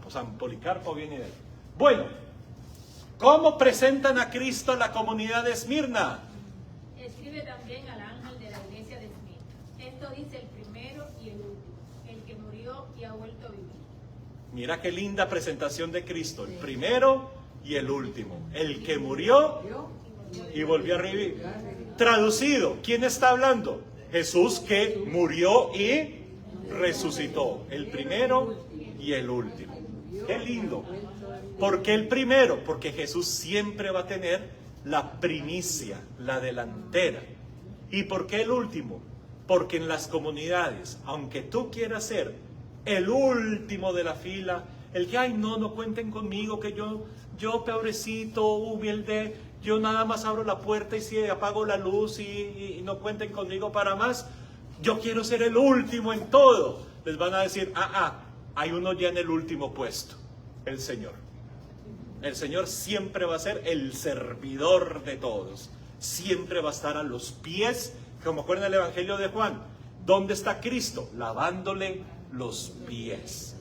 San Policarpo viene de ahí. Bueno, ¿cómo presentan a Cristo a la comunidad de Esmirna? Escribe también al ángel de la iglesia de Esmirna. Esto dice el primero y Mira qué linda presentación de Cristo, el primero y el último, el que murió y volvió a revivir. Traducido, ¿quién está hablando? Jesús, que murió y resucitó, el primero y el último. Qué lindo. ¿Por qué el primero? Porque Jesús siempre va a tener la primicia, la delantera. ¿Y por qué el último? Porque en las comunidades, aunque tú quieras ser el último de la fila, el que, ay, no cuenten conmigo, que yo pobrecito, humilde, yo nada más abro la puerta y si apago la luz y no cuenten conmigo para más, yo quiero ser el último en todo. Les van a decir, hay uno ya en el último puesto, el Señor. El Señor siempre va a ser el servidor de todos. Siempre va a estar a los pies, como acuerdan el Evangelio de Juan. ¿Dónde está Cristo? Lavándole los pies.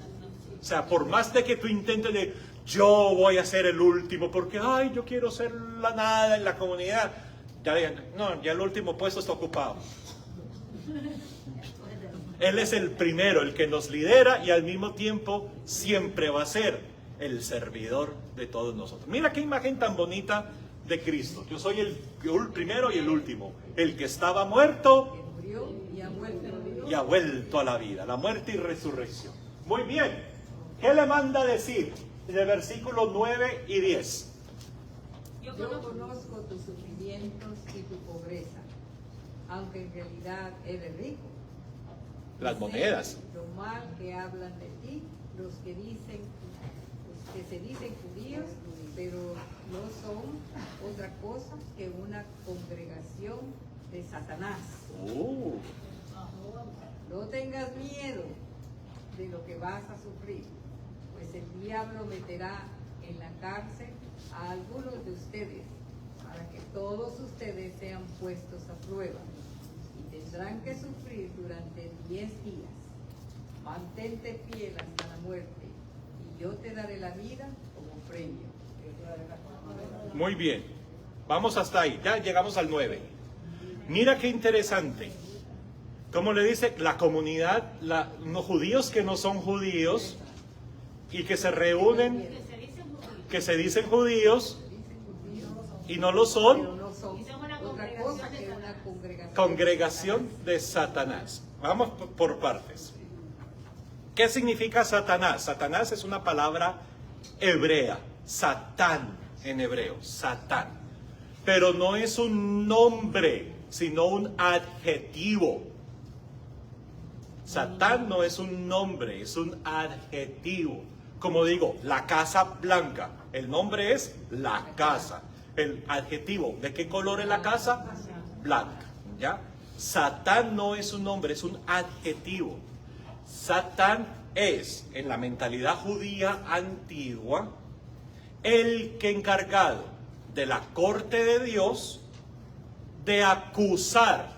O sea, por más de que tú intentes de, yo voy a ser el último, porque, ay, yo quiero ser la nada en la comunidad. Ya digan, no, ya el último puesto está ocupado. Él es el primero, el que nos lidera y al mismo tiempo siempre va a ser el servidor de todos nosotros. Mira qué imagen tan bonita de Cristo. Yo soy el primero y el último, el que estaba muerto y ha vuelto a la vida, la muerte y resurrección. Muy bien, ¿qué le manda a decir en el versículo 9 y 10? Yo conozco tus sufrimientos y tu pobreza, aunque en realidad eres rico. Las monedas. Lo mal que hablan de ti, los que se dicen judíos, pero no son otra cosa que una congregación de Satanás. No tengas miedo de lo que vas a sufrir, pues el diablo meterá en la cárcel a algunos de ustedes para que todos ustedes sean puestos a prueba y tendrán que sufrir durante 10 días. Mantente fiel hasta la muerte y yo te daré la vida como premio. Muy bien, vamos hasta ahí, ya llegamos al 9. Mira qué interesante. Como le dice, la comunidad, los judíos que no son judíos y que se reúnen, que se dicen judíos y no lo son, Pero no son otra cosa que una congregación de Satanás. Vamos por partes. ¿Qué significa Satanás? Satanás es una palabra hebrea, Satán en hebreo, Satán. Pero no es un nombre, sino un adjetivo. Satán no es un nombre, es un adjetivo. Como digo, la casa blanca. El nombre es la casa. El adjetivo, ¿de qué color es la casa? Blanca. ¿Ya? Satán no es un nombre, es un adjetivo. Satán es, en la mentalidad judía antigua, el que encargado de la corte de Dios de acusar,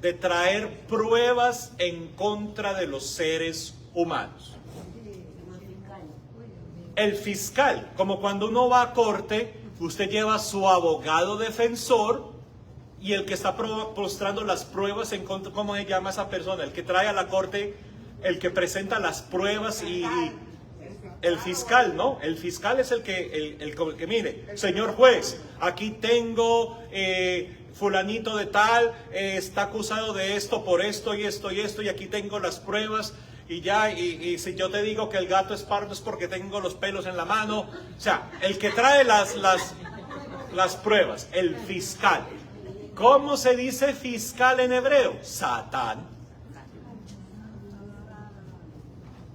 de traer pruebas en contra de los seres humanos. El fiscal, como cuando uno va a corte, usted lleva a su abogado defensor y el que está mostrando las pruebas en contra, ¿cómo se llama esa persona? El que trae a la corte, el que presenta las pruebas y el fiscal, ¿no? El fiscal es el que mire, señor juez, aquí tengo fulanito de tal, está acusado de esto, por esto y esto y esto, y aquí tengo las pruebas, y ya, y si yo te digo que el gato es pardo es porque tengo los pelos en la mano. O sea, el que trae las pruebas, el fiscal. ¿Cómo se dice fiscal en hebreo? Satán.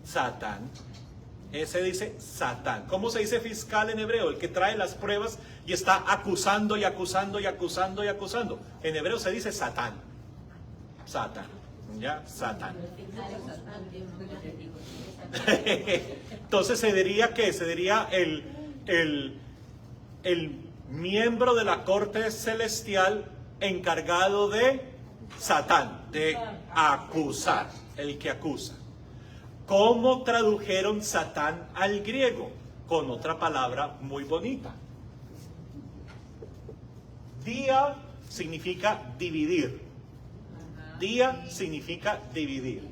Satán. Ese dice Satán. ¿Cómo se dice fiscal en hebreo? El que trae las pruebas y está acusando y acusando y acusando y acusando. En hebreo se dice Satán. Satán. ¿Ya? Satán. Entonces se diría que sería el miembro de la corte celestial encargado de Satán, de acusar, el que acusa. ¿Cómo tradujeron Satán al griego? Con otra palabra muy bonita. Día significa dividir. Día significa dividir.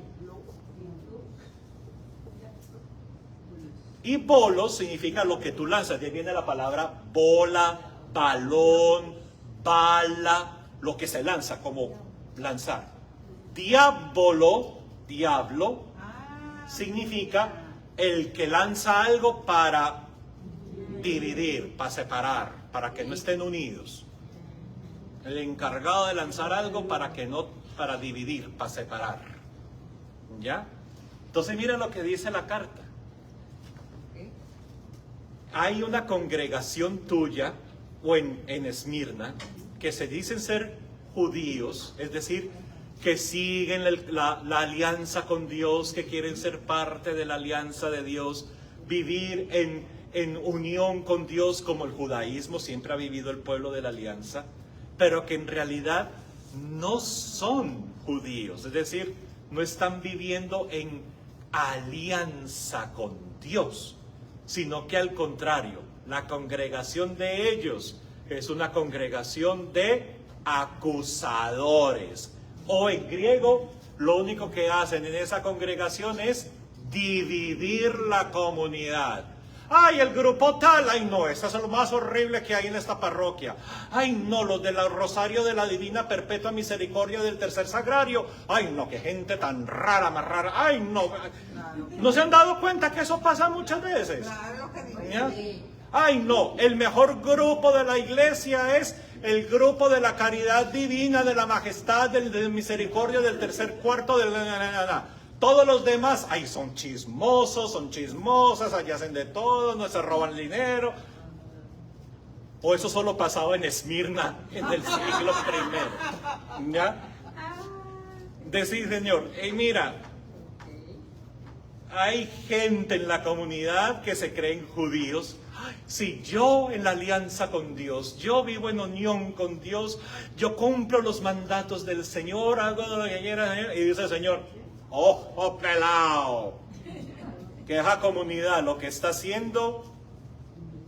Y bolos significa lo que tú lanzas. De ahí viene la palabra bola, balón, bala, lo que se lanza, como lanzar. Diablo significa el que lanza algo para dividir, para separar, para que no estén unidos. El encargado de lanzar algo para dividir, para separar. ¿Ya? Entonces miren lo que dice la carta. Hay una congregación tuya, o en Esmirna, que se dicen ser judíos, es decir, que siguen la alianza con Dios, que quieren ser parte de la alianza de Dios, vivir en unión con Dios como el judaísmo siempre ha vivido el pueblo de la alianza, pero que en realidad no son judíos, es decir, no están viviendo en alianza con Dios, sino que al contrario, la congregación de ellos es una congregación de acusadores. O en griego, lo único que hacen en esa congregación es dividir la comunidad. Ay, el grupo tal, ay no, eso es lo más horrible que hay en esta parroquia. Ay no, los del Rosario de la Divina Perpetua Misericordia del Tercer Sagrario. Ay no, qué gente tan rara, más rara. Ay no, ¿no se han dado cuenta que eso pasa muchas veces? ¿Ya? Ay no, el mejor grupo de la iglesia es el grupo de la caridad divina, de la majestad, de misericordia del tercer cuarto, todos los demás, ay, son chismosos, son chismosas, allí hacen de todo, no se roban dinero. O eso solo pasaba en Esmirna en el siglo I. ¿Ya? Decir, Señor, mira, hay gente en la comunidad que se creen judíos. Si yo en la alianza con Dios, yo vivo en unión con Dios, yo cumplo los mandatos del Señor, hago lo que quiera, y dice el Señor, ojo pelao, que esa comunidad lo que está haciendo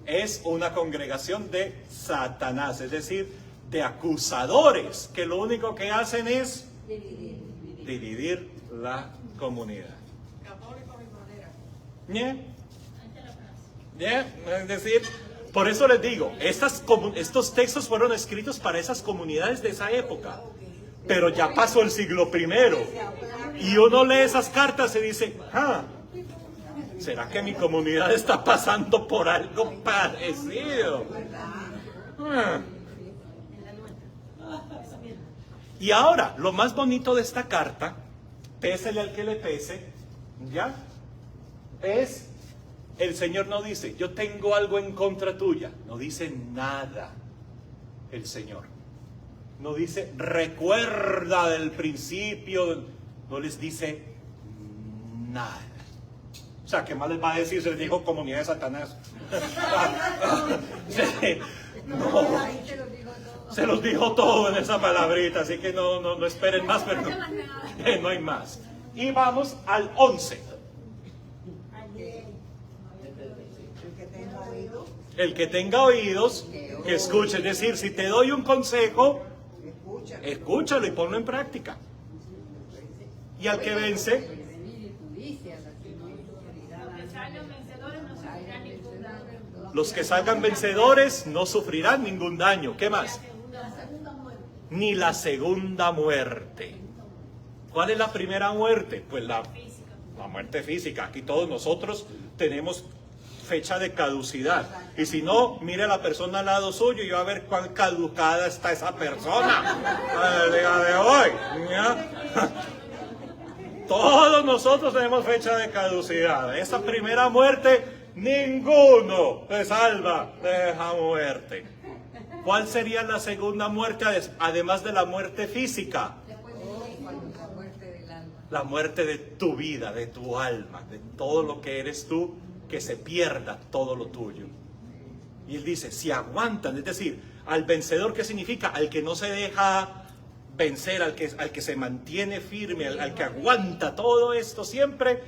es una congregación de Satanás, es decir, de acusadores, que lo único que hacen es dividir la comunidad. Católico a mi manera. ¿Yeah? Es decir, por eso les digo, estos textos fueron escritos para esas comunidades de esa época, pero ya pasó el siglo I, y uno lee esas cartas y dice, ¿será que mi comunidad está pasando por algo parecido? Y ahora, lo más bonito de esta carta, pésele al que le pese, ¿ya? Es... El Señor no dice, yo tengo algo en contra tuya. No dice nada el Señor. No dice, recuerda del principio. No les dice nada. O sea, ¿qué más les va a decir? Se les dijo comunidad de Satanás. No, se los dijo todo en esa palabrita. Así que no esperen más, pero no hay más. Y vamos al 11. El que tenga oídos, que escuche. Es decir, si te doy un consejo, escúchalo y ponlo en práctica. Y al que vence, los que salgan vencedores no sufrirán ningún daño. ¿Qué más? Ni la segunda muerte. ¿Cuál es la primera muerte? Pues la muerte física. Aquí todos nosotros tenemos fecha de caducidad. Y si no, mire a la persona al lado suyo y va a ver cuán caducada está esa persona al día de hoy. ¿Ya? Todos nosotros tenemos fecha de caducidad. Esa primera muerte, ninguno se salva de esa muerte. ¿Cuál sería la segunda muerte, además de la muerte física? La muerte de tu vida, de tu alma, de todo lo que eres tú, que se pierda todo lo tuyo. Y él dice, si aguantan, es decir, al vencedor, ¿qué significa? Al que no se deja vencer, al que se mantiene firme, al que aguanta todo esto siempre,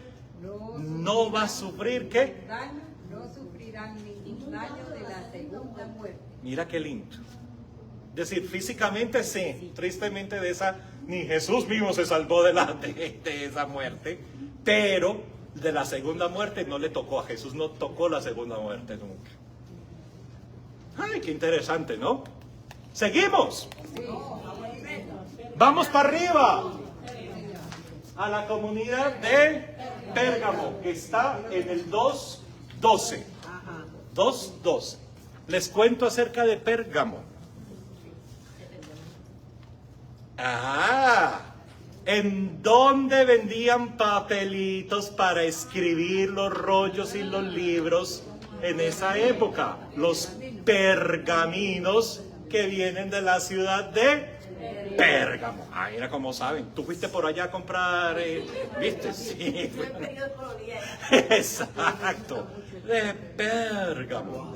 no va a sufrir, ¿qué? No sufrirán ningún daño de la segunda muerte. Mira qué lindo. Es decir, físicamente sí, tristemente de esa, ni Jesús mismo se salvó de esa muerte, pero de la segunda muerte no le tocó a Jesús, no tocó la segunda muerte nunca. Ay, qué interesante, ¿no? Seguimos. Vamos para arriba. A la comunidad de Pérgamo, que está en el 2:12. 2:12. Les cuento acerca de Pérgamo. ¿En dónde vendían papelitos para escribir los rollos y los libros en esa época? Los pergaminos que vienen de la ciudad de Pérgamo. Mira cómo saben. ¿Tú fuiste por allá a comprar? ¿Viste? Sí. Exacto. De Pérgamo.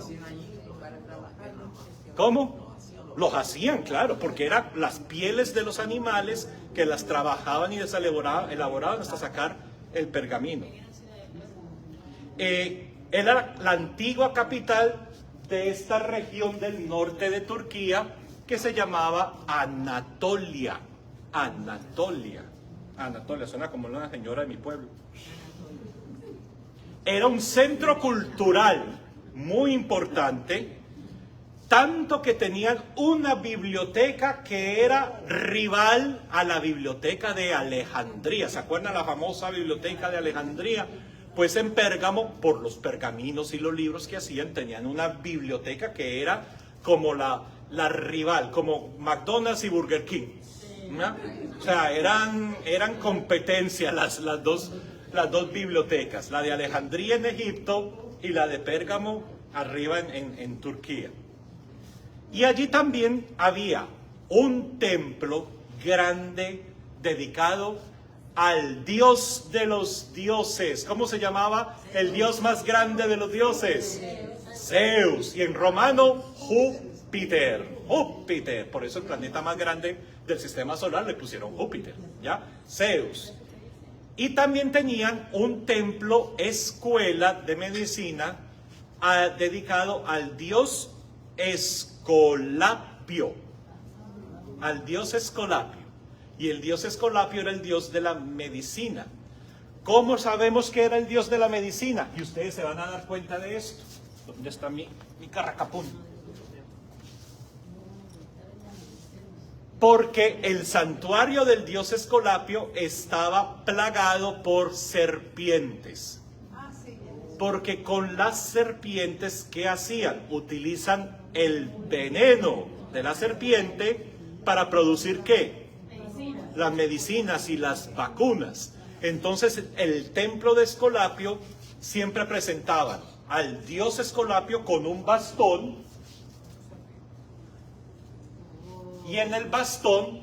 ¿Cómo? Los hacían, claro, porque eran las pieles de los animales que las trabajaban y las elaboraban hasta sacar el pergamino. Era la antigua capital de esta región del norte de Turquía que se llamaba Anatolia. Anatolia, suena como una señora de mi pueblo. Era un centro cultural muy importante, tanto que tenían una biblioteca que era rival a la biblioteca de Alejandría. ¿Se acuerdan la famosa biblioteca de Alejandría? Pues en Pérgamo, por los pergaminos y los libros que hacían, tenían una biblioteca que era como la rival, como McDonald's y Burger King, ¿no? O sea, eran competencia las dos bibliotecas, la de Alejandría en Egipto y la de Pérgamo arriba en Turquía. Y allí también había un templo grande dedicado al dios de los dioses. ¿Cómo se llamaba el dios más grande de los dioses? Zeus. Y en romano, Júpiter. Júpiter. Por eso el planeta más grande del sistema solar le pusieron Júpiter, ¿ya? Zeus. Y también tenían un templo escuela de medicina dedicado al dios Escolapio. Al dios Escolapio. Y el dios Escolapio era el dios de la medicina. ¿Cómo sabemos que era el dios de la medicina? Y ustedes se van a dar cuenta de esto. ¿Dónde está mi carracapún? Porque el santuario del dios Escolapio estaba plagado por serpientes. Porque con las serpientes, ¿qué hacían? Utilizan el veneno de la serpiente para producir ¿qué? Las medicinas y las vacunas. Entonces el templo de Escolapio siempre presentaban al dios Escolapio con un bastón, y en el bastón,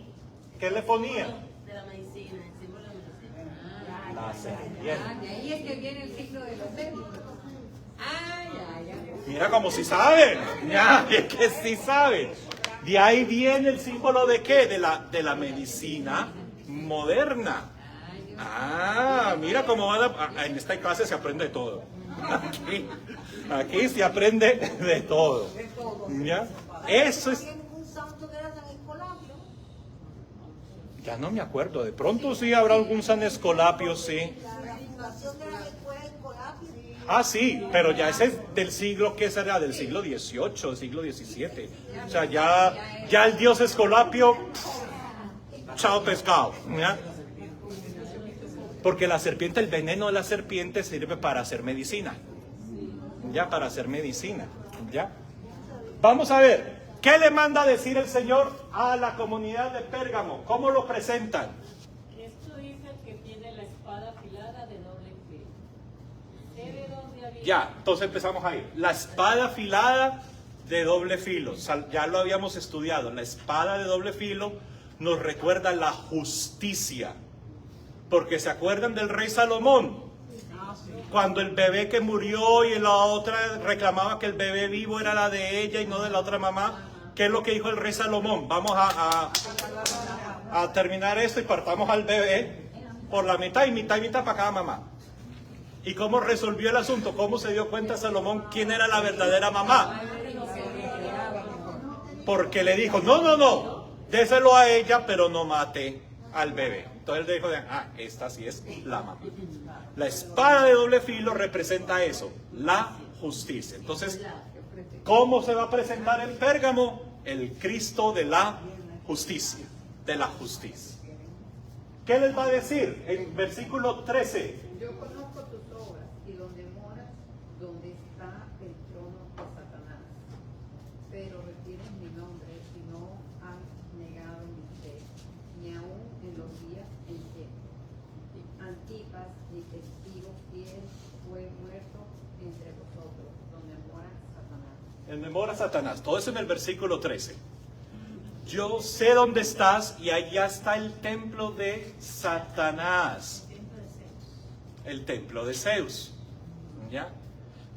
¿qué le ponían? De la medicina, el símbolo de la medicina. La serpiente. De ahí es que viene el signo de los médicos. Mira como si saben. Ya, es que sí saben. De ahí viene el símbolo de ¿qué? De la medicina moderna. Mira cómo van en esta clase se aprende de todo. Aquí se aprende de todo. ¿Ya? Eso es. Ya no me acuerdo. De pronto sí habrá algún San Escolapio, sí. Sí, pero ya ese es del siglo, ¿qué será? Del siglo XVIII, siglo XVII. O sea, ya el dios Escolapio, chao pescado, ¿ya? Porque la serpiente, el veneno de la serpiente sirve para hacer medicina. Ya, para hacer medicina, ¿ya? Vamos a ver, ¿qué le manda a decir el Señor a la comunidad de Pérgamo? ¿Cómo lo presentan? Esto dice el que tiene la espada afilada de doble filo. ¿Se ve dónde había? Ya, entonces empezamos ahí. La espada afilada de doble filo. Ya lo habíamos estudiado. La espada de doble filo nos recuerda la justicia. Porque se acuerdan del rey Salomón. Cuando el bebé que murió y la otra reclamaba que el bebé vivo era la de ella y no de la otra mamá. ¿Qué es lo que dijo el rey Salomón? Vamos a terminar esto y partamos al bebé por la mitad y mitad para cada mamá. ¿Y cómo resolvió el asunto? ¿Cómo se dio cuenta Salomón quién era la verdadera mamá? Porque le dijo, no, déselo a ella, pero no mate al bebé. Entonces él dijo, esta sí es la mamá. La espada de doble filo representa eso, la justicia. Entonces, ¿cómo se va a presentar en Pérgamo? El Cristo de la justicia, de la justicia. ¿Qué les va a decir en versículo 13? Yo conozco tus obras y donde moras, donde está el trono de Satanás. Pero retienes mi nombre y no has negado mi fe, ni aun en los días en que Antipas, mi testigo fiel, fue muerto entre vosotros, donde mora Satanás. En mora Satanás. Todo eso en el versículo 13. Yo sé dónde estás y allá está el templo de Satanás. El templo de Zeus. ¿Ya?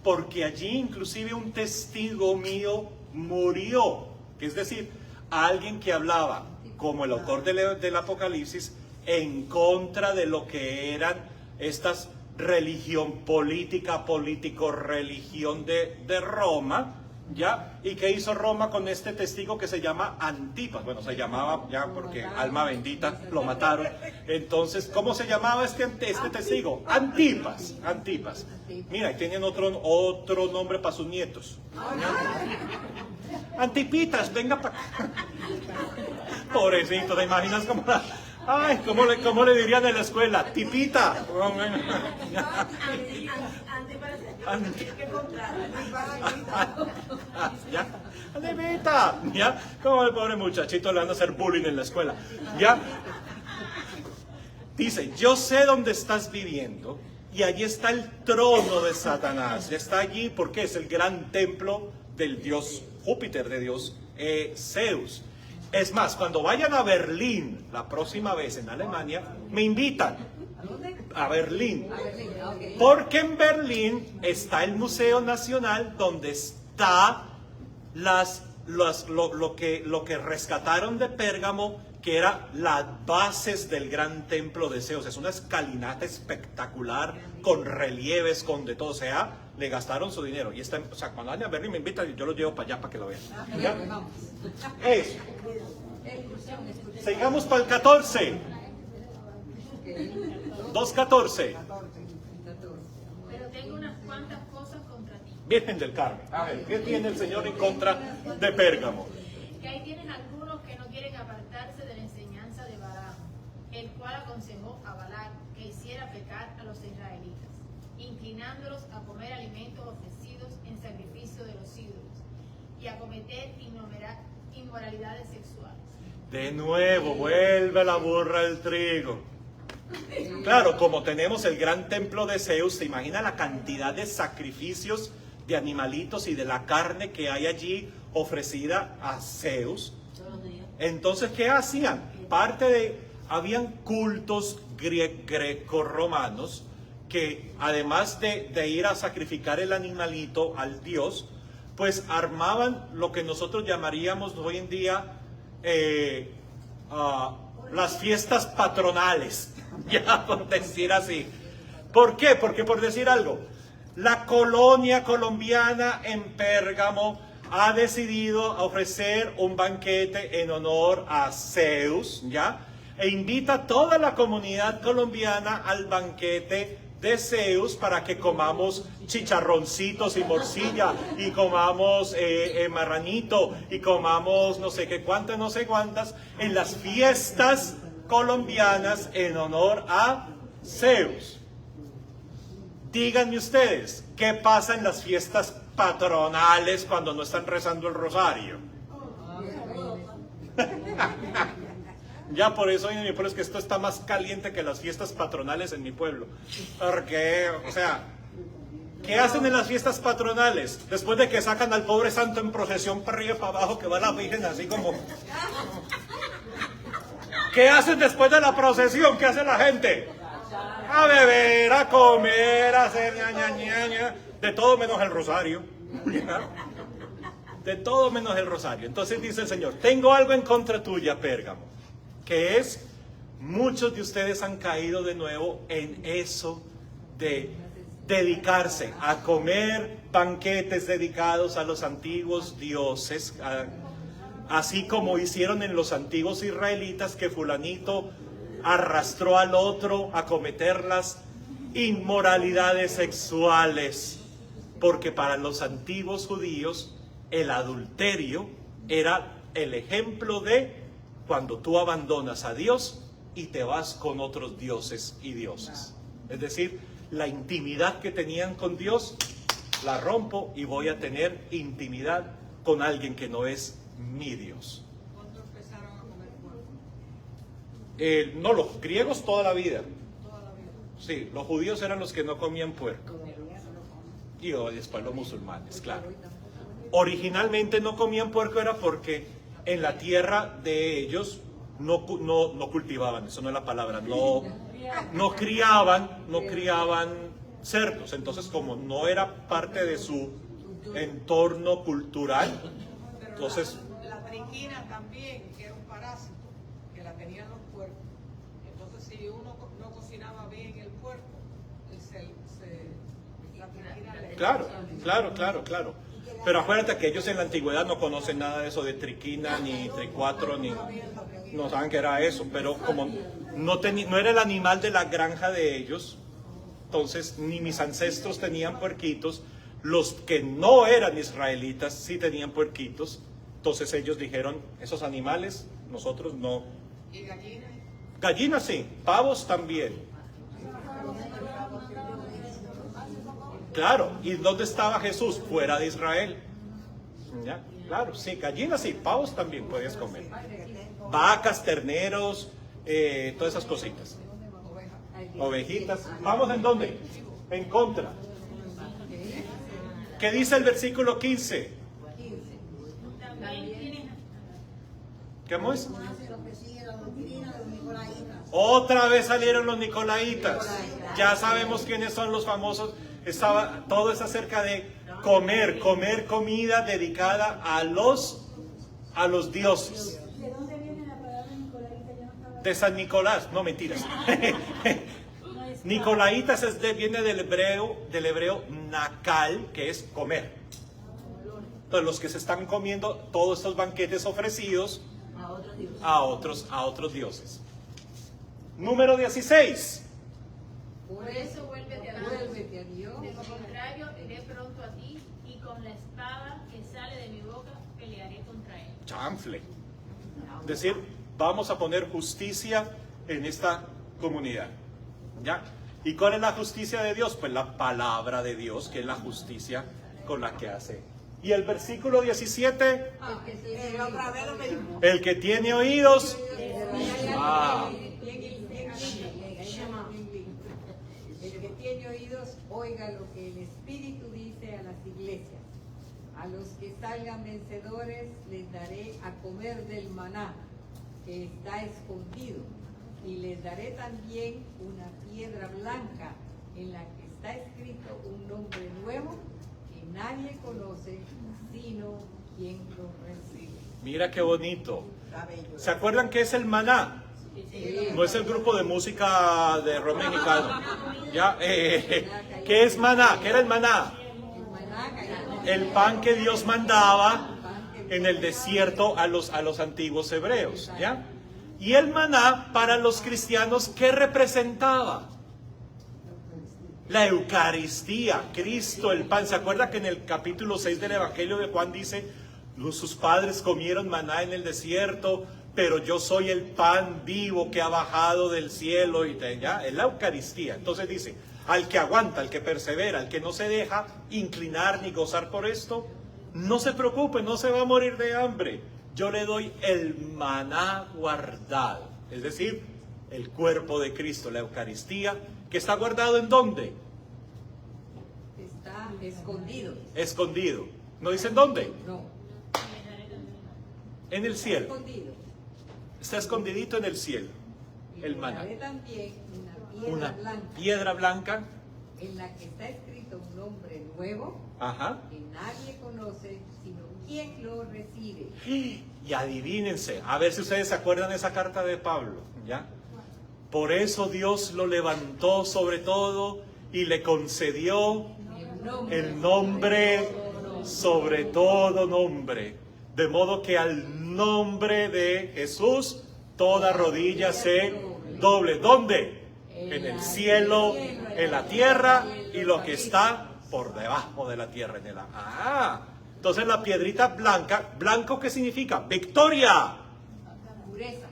Porque allí inclusive un testigo mío murió. Es decir, alguien que hablaba, como el autor del Apocalipsis, en contra de lo que eran estas religión política, político-religión de Roma. ¿Ya? ¿Y qué hizo Roma con este testigo que se llama Antipas? Bueno, se llamaba ya porque alma bendita, lo mataron. Entonces, ¿cómo se llamaba este testigo? Antipas. Antipas. Mira, tienen otro nombre para sus nietos. ¿Ya? Antipitas, venga para acá. Pobrecito, ¿te imaginas cómo la... Ay, ¿cómo le dirían en la escuela? Tipita. ¿Ya? Antivita, ¿ya? Como el pobre muchachito le van a hacer bullying en la escuela, ¿ya? Dice, yo sé dónde estás viviendo y allí está el trono de Satanás. Está allí porque es el gran templo del dios Júpiter, de dios Zeus. Es más, cuando vayan a Berlín la próxima vez en Alemania, me invitan a Berlín. Porque en Berlín está el Museo Nacional donde está lo que rescataron de Pérgamo, que era las bases del gran templo de Zeus. Es una escalinata espectacular, con relieves, con de todo. O sea, le gastaron su dinero. Y o sea, cuando vayan a Berlín me invitan y yo lo llevo para allá para que lo vean. ¿Ya? Eso. Sigamos para el 14. 2:14. Pero tengo unas cuantas cosas contra ti. Virgen del Carmen. A ver, ¿qué tiene el Señor en contra de Pérgamo? Que ahí tienes algunos que no quieren apartarse de la enseñanza de Balaam, el cual aconsejó a Balac que hiciera pecar a los israelitas, inclinándolos a comer alimentos ofrecidos en sacrificio de los ídolos y a cometer inmoralidades sexuales. De nuevo, vuelve la burra al trigo. Claro, como tenemos el gran templo de Zeus, ¿se imagina la cantidad de sacrificios de animalitos y de la carne que hay allí ofrecida a Zeus? Entonces, ¿qué hacían? Habían cultos grecorromanos que además de ir a sacrificar el animalito al dios, pues armaban lo que nosotros llamaríamos hoy en día las fiestas patronales, ya por decir así. ¿Por qué? Porque por decir algo, la colonia colombiana en Pérgamo ha decidido ofrecer un banquete en honor a Zeus, ¿ya? E invita a toda la comunidad colombiana al banquete de Zeus para que comamos chicharroncitos y morcilla, y comamos marranito, y comamos no sé qué cuántas, no sé cuántas, en las fiestas colombianas en honor a Zeus. Díganme ustedes, ¿qué pasa en las fiestas patronales cuando no están rezando el rosario? Ya por eso en mi pueblo es que esto está más caliente que las fiestas patronales en mi pueblo. Porque, o sea, ¿qué hacen en las fiestas patronales? Después de que sacan al pobre santo en procesión para arriba y para abajo, que va la virgen así como... ¿Qué hacen después de la procesión? ¿Qué hace la gente? A beber, a comer, a hacer ña. De todo menos el rosario. De todo menos el rosario. Entonces dice el Señor, tengo algo en contra tuya, Pérgamo, que es, muchos de ustedes han caído de nuevo en eso de dedicarse a comer banquetes dedicados a los antiguos dioses, así como hicieron en los antiguos israelitas, que fulanito arrastró al otro a cometer las inmoralidades sexuales, porque para los antiguos judíos el adulterio era el ejemplo de cuando tú abandonas a Dios y te vas con otros dioses y dioses. Es decir, la intimidad que tenían con Dios la rompo y voy a tener intimidad con alguien que no es mi Dios. ¿Cuándo empezaron a comer puerco? No, los griegos toda la vida. Toda la vida. Sí, los judíos eran los que no comían puerco. Y después los musulmanes, claro. Originalmente no comían puerco era porque en la tierra de ellos no cultivaban, eso no es la palabra, no criaban cerdos. Entonces, como no era parte de su entorno cultural, entonces... La triquina también, que era un parásito, que la tenían los puercos. Entonces, si uno no cocinaba bien el puerco, la triquina le... Claro. Pero acuérdate que ellos en la antigüedad no conocen nada de eso de triquina, ni tricuatro, ni... No saben que era eso, pero como no era el animal de la granja de ellos, entonces ni mis ancestros tenían puerquitos, los que no eran israelitas sí tenían puerquitos, entonces ellos dijeron, esos animales, nosotros no. ¿Y gallinas? Gallinas sí, pavos también. Claro, ¿y dónde estaba Jesús? Fuera de Israel. ¿Ya? Claro, sí, gallinas sí, pavos también podías comer. Vacas, terneros, todas esas cositas. Ovejitas. ¿Vamos en dónde? En contra. ¿Qué dice el versículo 15? También tienes ¿Cómo es? Otra vez salieron los nicolaitas. Ya sabemos quiénes son los famosos. Todo es acerca de comer comida dedicada a los dioses. ¿De dónde viene la palabra Nicolaita? Yo no estaba... De San Nicolás, no mentiras. Nicolaitas viene del hebreo nakal, que es comer. Entonces los que se están comiendo todos estos banquetes ofrecidos a otros dioses. Número 16. Por eso vuélvete a Dios. De lo contrario, iré pronto a ti y con la espada que sale de mi boca pelearé contra él. Chanfle. Es decir, vamos a poner justicia en esta comunidad. ¿Ya? ¿Y cuál es la justicia de Dios? Pues la palabra de Dios, que es la justicia con la que hace. Y el versículo 17. El que tiene oídos. El que tiene oídos, oiga lo que el Espíritu dice a las iglesias. A los que salgan vencedores les daré a comer del maná que está escondido, y les daré también una piedra blanca en la que está escrito un nombre nuevo que nadie conoce sino quien lo recibe. Mira qué bonito. ¿Se acuerdan qué es el maná? No es el grupo de música de rock mexicano. ¿Ya? ¿Qué es maná? ¿Qué era el maná? El pan que Dios mandaba en el desierto a los antiguos hebreos. ¿Ya? Y el maná para los cristianos, ¿qué representaba? La Eucaristía, Cristo, el pan. ¿Se acuerda que en el capítulo 6 del Evangelio de Juan dice, sus padres comieron maná en el desierto, pero yo soy el pan vivo que ha bajado del cielo? Y ya, es la Eucaristía. Entonces dice, al que aguanta, al que persevera, al que no se deja inclinar ni gozar por esto, no se preocupe, no se va a morir de hambre. Yo le doy el maná guardado, es decir, el cuerpo de Cristo, la Eucaristía, que está guardado ¿en dónde? Está escondido. Escondido. ¿No dicen dónde? No, En el cielo. escondido. Está escondidito en el cielo, Y el le maná. daré también una piedra Una blanca piedra blanca. en la que está escrito un nombre nuevo Ajá. que nadie conoce sino quien lo recibe. Y adivínense, a ver si ustedes se acuerdan de esa carta de Pablo, ¿ya? Por eso Dios lo levantó sobre todo y le concedió el nombre sobre todo nombre, de modo que al nombre de Jesús toda rodilla se doble. ¿Dónde? En el cielo en la tierra y lo que está por debajo de la tierra en el agua. Entonces la piedrita blanca, ¿blanco qué significa? ¡Victoria! Pureza.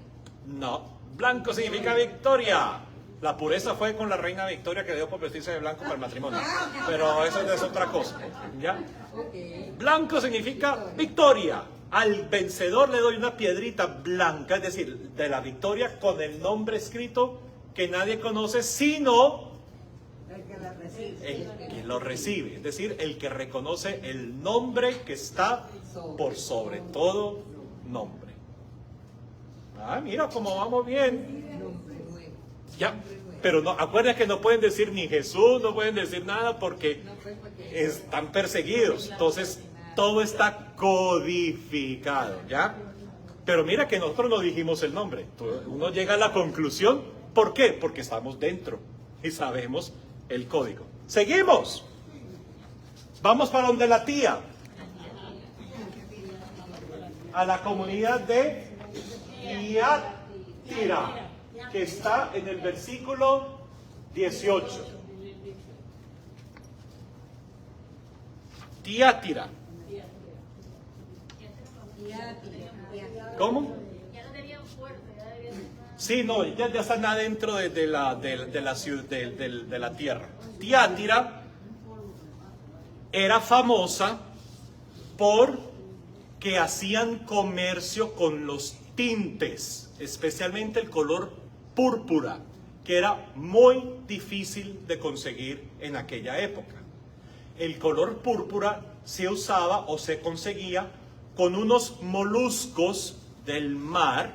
No, blanco significa victoria. La pureza fue con la reina Victoria, que dio por vestirse de blanco para el matrimonio. Pero eso es otra cosa, ¿ya? Ok. Blanco significa victoria. Al vencedor le doy una piedrita blanca, es decir, de la victoria con el nombre escrito que nadie conoce, sino El que la recibe. el que lo recibe. Es decir, el que reconoce el nombre que está por sobre todo nombre. Mira cómo vamos bien. Nombre nuevo. Ya, pero no, acuérdense que no pueden decir ni Jesús, no pueden decir nada porque No, pues, porque están perseguidos. Entonces, todo está codificado, ¿ya? Pero mira que nosotros no dijimos el nombre. Uno llega a la conclusión. ¿Por qué? Porque estamos dentro y sabemos el código. Seguimos. Vamos para donde la tía. A la comunidad de Tiátira, que está en el versículo 18. Tiátira. ¿Cómo? Ya no tenían fuerte, ya debían ser más. Sí, no, ya están adentro de la ciudad, de la tierra. Tiátira era famosa porque hacían comercio con los tintes, especialmente el color púrpura, que era muy difícil de conseguir en aquella época. El color púrpura se usaba o se conseguía con unos moluscos del mar,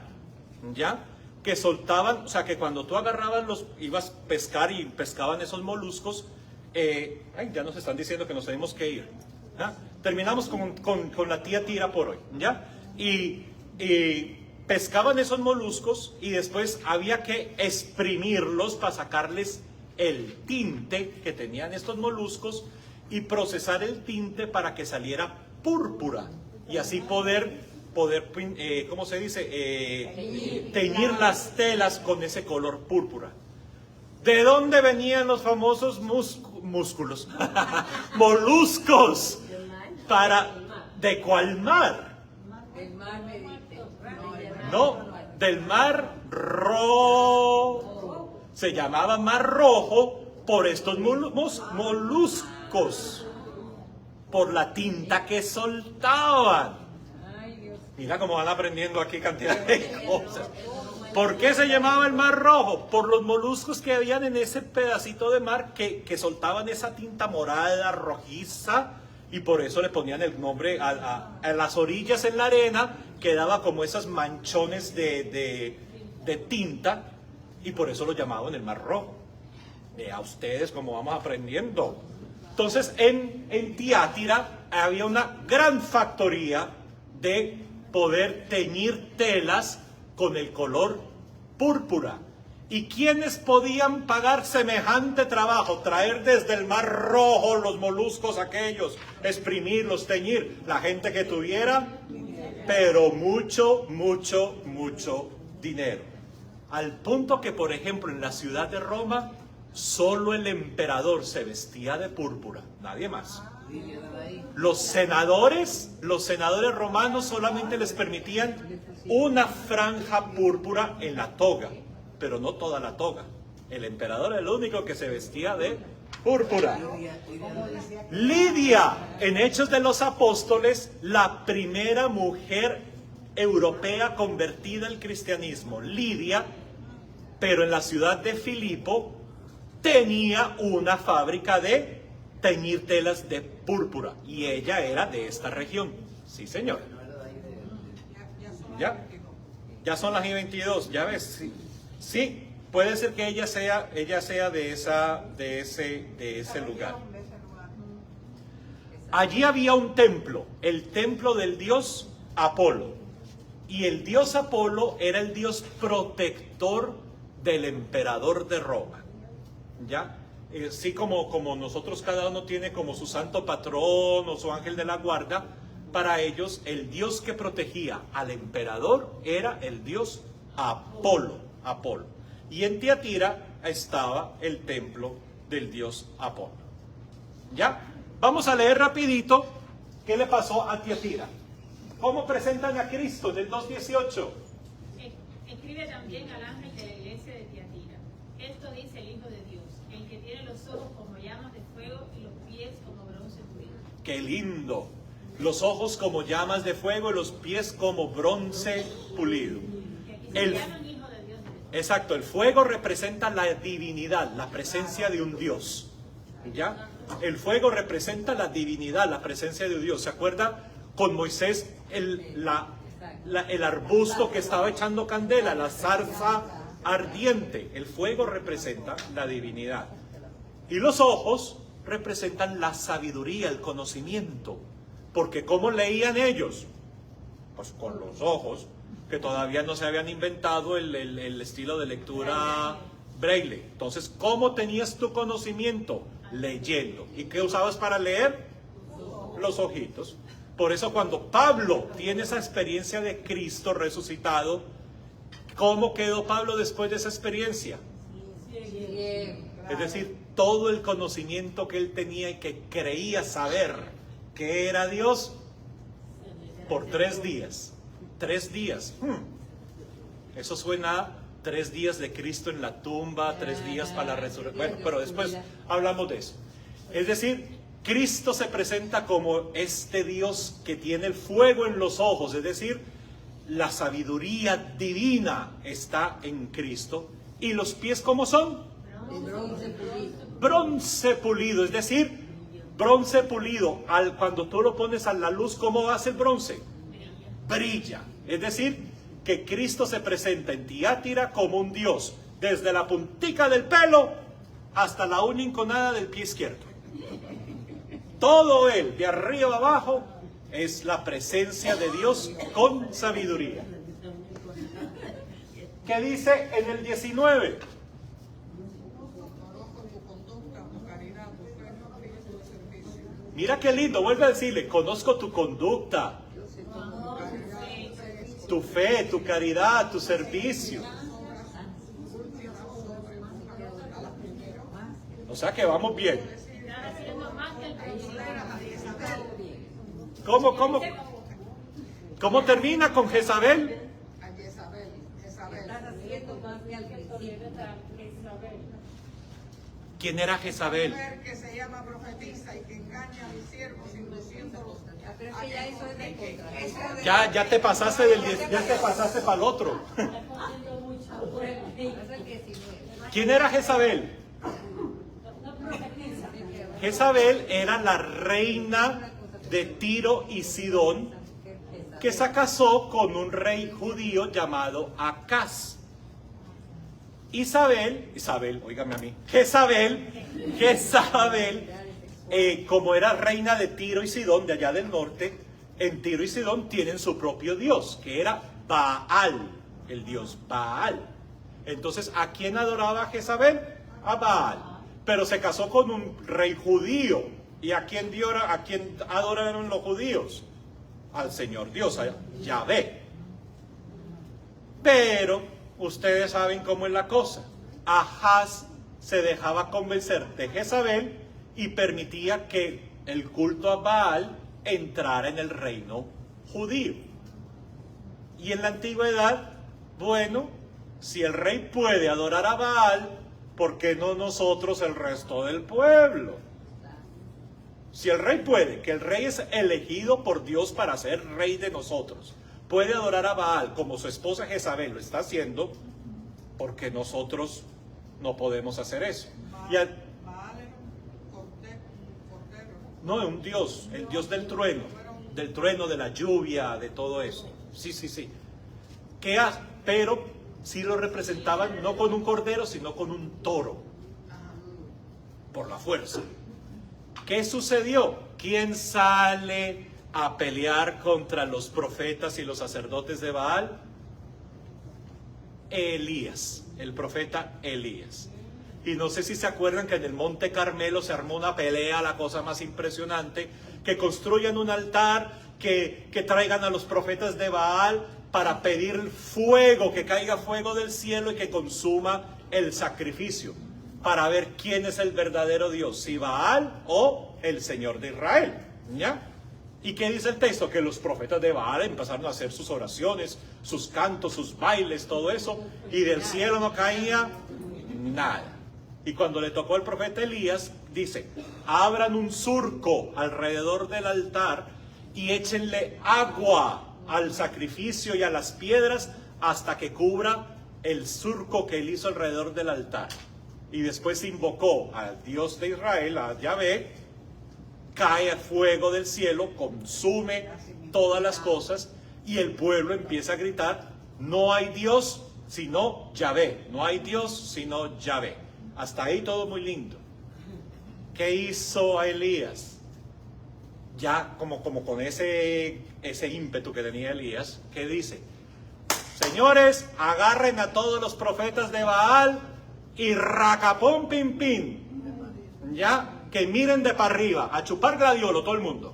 ¿ya? Que soltaban, o sea, que cuando tú agarrabas ibas a pescar y pescaban esos moluscos, ya nos están diciendo que nos tenemos que ir, ¿ya? Terminamos con la tía Tira por hoy, ¿ya? Y pescaban esos moluscos y después había que exprimirlos para sacarles el tinte que tenían estos moluscos y procesar el tinte para que saliera púrpura y así poder ¿cómo se dice? Teñir las telas con ese color púrpura. ¿De dónde venían los famosos músculos? Moluscos. ¿De cuál mar? el mar Mediterráneo. No, del mar rojo. Se llamaba mar rojo por estos moluscos, por la tinta que soltaban. Ay, Dios. Mira cómo van aprendiendo aquí cantidad de cosas. ¿Por qué se llamaba el mar rojo? Por los moluscos que habían en ese pedacito de mar que soltaban esa tinta morada, rojiza, y por eso le ponían el nombre a las orillas en la arena, quedaba como esas manchones de tinta, y por eso lo llamaban el mar rojo. Vea ustedes cómo vamos aprendiendo. Entonces, en Tiátira había una gran factoría de poder teñir telas con el color púrpura. ¿Y quiénes podían pagar semejante trabajo? Traer desde el mar rojo los moluscos aquellos, exprimirlos, teñir. La gente que tuviera, pero mucho dinero. Al punto que, por ejemplo, en la ciudad de Roma, solo el emperador se vestía de púrpura, nadie más. Los senadores romanos solamente les permitían una franja púrpura en la toga, pero no toda la toga. El emperador era el único que se vestía de púrpura. Lidia, en Hechos de los Apóstoles, la primera mujer europea convertida al cristianismo. Lidia, pero en la ciudad de Filipo, tenía una fábrica de teñir telas de púrpura y ella era de esta región. Sí, señor. Ya son las I-22, ya ves. Sí, puede ser que ella sea de ese lugar. Allí había un templo, el templo del dios Apolo. Y el dios Apolo era el dios protector del emperador de Roma. ¿Ya? Sí, como nosotros cada uno tiene como su santo patrón o su ángel de la guarda, para ellos el dios que protegía al emperador era el dios Apolo. Y en Tiatira estaba el templo del dios Apolo. ¿Ya? Vamos a leer rapidito qué le pasó a Tiatira. ¿Cómo presentan a Cristo en el 2:18? Escribe también al ángel de la iglesia de Tiatira. Esto dice el Hijo de Dios, el que tiene los ojos como llamas de fuego y los pies como bronce pulido. ¡Qué lindo! Los ojos como llamas de fuego y los pies como bronce pulido. Que aquí se El- llaman Hijo de Dios. Exacto, el fuego representa la divinidad, la presencia de un Dios. ¿Ya? El fuego representa la divinidad, la presencia de un Dios. ¿Se acuerda con Moisés el arbusto que estaba echando candela, la zarza ardiente? El fuego representa la divinidad. Y los ojos representan la sabiduría, el conocimiento. Porque ¿cómo leían ellos? Pues con los ojos, que todavía no se habían inventado el estilo de lectura Braille. Entonces, ¿cómo tenías tu conocimiento? Leyendo. ¿Y qué usabas para leer? Los ojitos. Por eso cuando Pablo tiene esa experiencia de Cristo resucitado, ¿cómo quedó Pablo después de esa experiencia? Es decir, todo el conocimiento que él tenía y que creía saber que era Dios, por 3 días. 3 días. Eso suena a 3 días de Cristo en la tumba, 3 días para la resurrección. Bueno, pero después hablamos de eso. Es decir, Cristo se presenta como este Dios que tiene el fuego en los ojos, es decir, la sabiduría divina está en Cristo. ¿Y los pies cómo son? Bronce pulido. Bronce pulido, es decir, bronce pulido. Cuando tú lo pones a la luz, ¿cómo hace el bronce? Brilla. Es decir, que Cristo se presenta en Tiatira como un Dios, desde la puntica del pelo hasta la uña enconada del pie izquierdo. Todo él, de arriba abajo, es la presencia de Dios con sabiduría. ¿Qué dice en el 19? Mira qué lindo, vuelve a decirle, conozco tu conducta, tu fe, tu caridad, tu servicio. O sea que vamos bien. Está haciendo más que el principio. ¿Cómo termina con Jezabel? A Jezabel. Estás haciendo más que al principio. ¿Quién era Jezabel? Mujer que se llama profetisa y que engaña a mis siervos induciéndolos. Pero es que ya eso es de contra. Eso de- Ya te pasaste del 10, ya te pasaste para el otro. Eso es el 19. ¿Quién era Jezabel? Jezabel era la reina de Tiro y Sidón, que se casó con un rey judío llamado Acaz. Jezabel, como era reina de Tiro y Sidón, de allá del norte, en Tiro y Sidón tienen su propio dios, que era Baal, el dios Baal. Entonces, ¿a quién adoraba Jezabel? A Baal. Pero se casó con un rey judío. ¿Y a quién adoraron los judíos? Al Señor Dios, a Yahvé. Pero ustedes saben cómo es la cosa. Ahaz se dejaba convencer de Jezabel y permitía que el culto a Baal entrara en el reino judío. Y en la antigüedad, bueno, si el rey puede adorar a Baal, ¿por qué no nosotros, el resto del pueblo? Si el rey puede, que el rey es elegido por Dios para ser rey de nosotros, puede adorar a Baal como su esposa Jezabel lo está haciendo, porque nosotros no podemos hacer eso. Y Baal era un cordero. no, un dios, el dios del trueno, de la lluvia, de todo eso. Sí. Pero sí lo representaban no con un cordero, sino con un toro, por la fuerza. ¿Qué sucedió? ¿Quién sale a pelear contra los profetas y los sacerdotes de Baal? Elías, el profeta Elías. Y no sé si se acuerdan que en el Monte Carmelo se armó una pelea, la cosa más impresionante, que construyan un altar, que traigan a los profetas de Baal para pedir fuego, que caiga fuego del cielo y que consuma el sacrificio. para ver quién es el verdadero Dios, si Baal o el Señor de Israel. ¿Ya? ¿Y qué dice el texto? Que los profetas de Baal empezaron a hacer sus oraciones, sus cantos, sus bailes, todo eso, y del cielo no caía nada. Y cuando le tocó al profeta Elías, dice, abran un surco alrededor del altar y échenle agua al sacrificio y a las piedras hasta que cubra el surco que él hizo alrededor del altar. Y después invocó al Dios de Israel, a Yahvé, cae fuego del cielo, consume todas las cosas y el pueblo empieza a gritar, no hay Dios sino Yahvé, no hay Dios sino Yahvé. Hasta ahí todo muy lindo. ¿Qué hizo a Elías? Ya como con ese ímpetu que tenía Elías, ¿qué dice? Señores, agarren a todos los profetas de Baal y racapón pim pim. Ya, que miren de para arriba, a chupar gladiolo todo el mundo.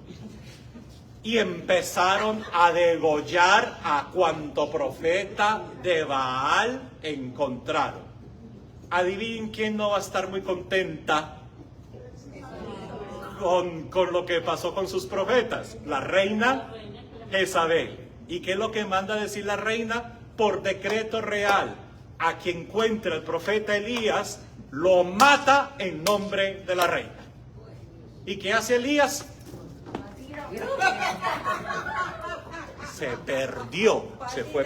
Y empezaron a degollar a cuanto profeta de Baal encontraron. Adivinen quién no va a estar muy contenta con lo que pasó con sus profetas. La reina Jezabel. ¿Y qué es lo que manda decir la reina? Por decreto real, a quien encuentra el profeta Elías, lo mata en nombre de la reina. ¿Y qué hace Elías? Se perdió, se fue.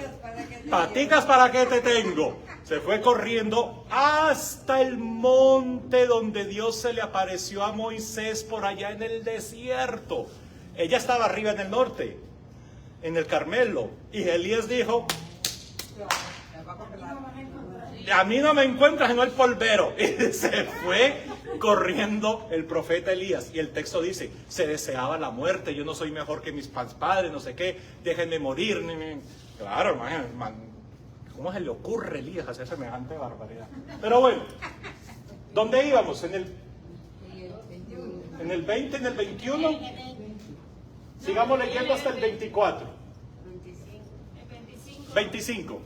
Paticas para qué te tengo. Se fue corriendo hasta el monte donde Dios se le apareció a Moisés por allá en el desierto. Ella estaba arriba en el norte, en el Carmelo. Y Elías dijo, a mí no me encuentras en el polvero. Y se fue corriendo el profeta Elías. Y el texto dice, se deseaba la muerte. Yo no soy mejor que mis padres, no sé qué. Déjenme morir. Claro, hermano. ¿Cómo se le ocurre a Elías hacer semejante barbaridad? Pero bueno, ¿dónde íbamos? ¿En el 20, en el 21? Sigamos leyendo hasta el 24. 25.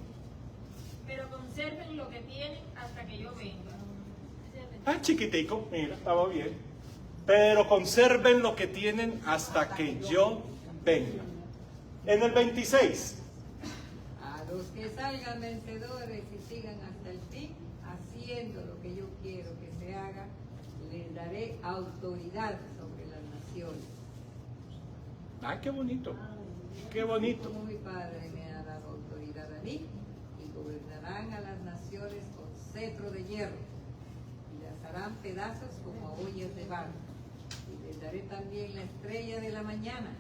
Pero conserven lo que tienen hasta que yo venga. Ah, chiquitico, mira, estaba bien. Pero conserven lo que tienen hasta que yo venga. En el 26. Los que salgan vencedores y sigan hasta el fin, haciendo lo que yo quiero que se haga, les daré autoridad sobre las naciones. Ay, qué bonito, qué bonito. Como mi Padre me ha dado autoridad a mí, y gobernarán a las naciones con cetro de hierro, y las harán pedazos como a ollas de barro. Y les daré también la estrella de la mañana.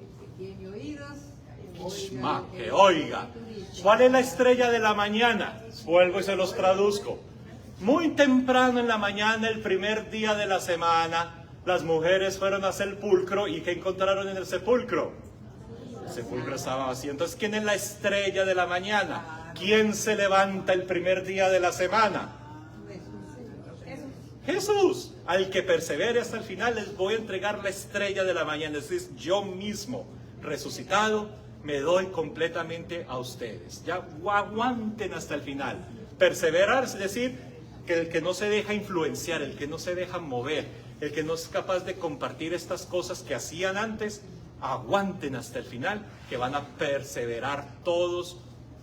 El que tiene oídos, Que oiga. ¿Cuál es la estrella de la mañana? Vuelvo y se los traduzco. Muy temprano en la mañana, el primer día de la semana, las mujeres fueron al sepulcro. ¿Y qué encontraron en el sepulcro? El sepulcro estaba vacío. Entonces, ¿quién es la estrella de la mañana? ¿Quién se levanta el primer día de la semana? Jesús. Al que persevere hasta el final, les voy a entregar la estrella de la mañana. Es decir, yo mismo, resucitado, me doy completamente a ustedes. Ya aguanten hasta el final. Perseverar es decir, que el que no se deja influenciar, el que no se deja mover, el que no es capaz de compartir estas cosas que hacían antes, aguanten hasta el final, que van a perseverar todos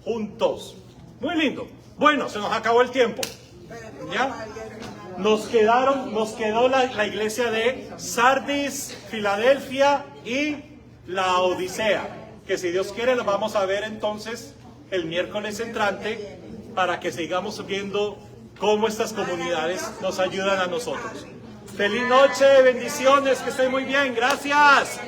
juntos. Muy lindo. Bueno, se nos acabó el tiempo. ¿Ya? Nos quedó la iglesia de Sardis, Filadelfia y la Odisea. Que si Dios quiere lo vamos a ver entonces el miércoles entrante para que sigamos viendo cómo estas comunidades nos ayudan a nosotros. Feliz noche, bendiciones, que estén muy bien, gracias.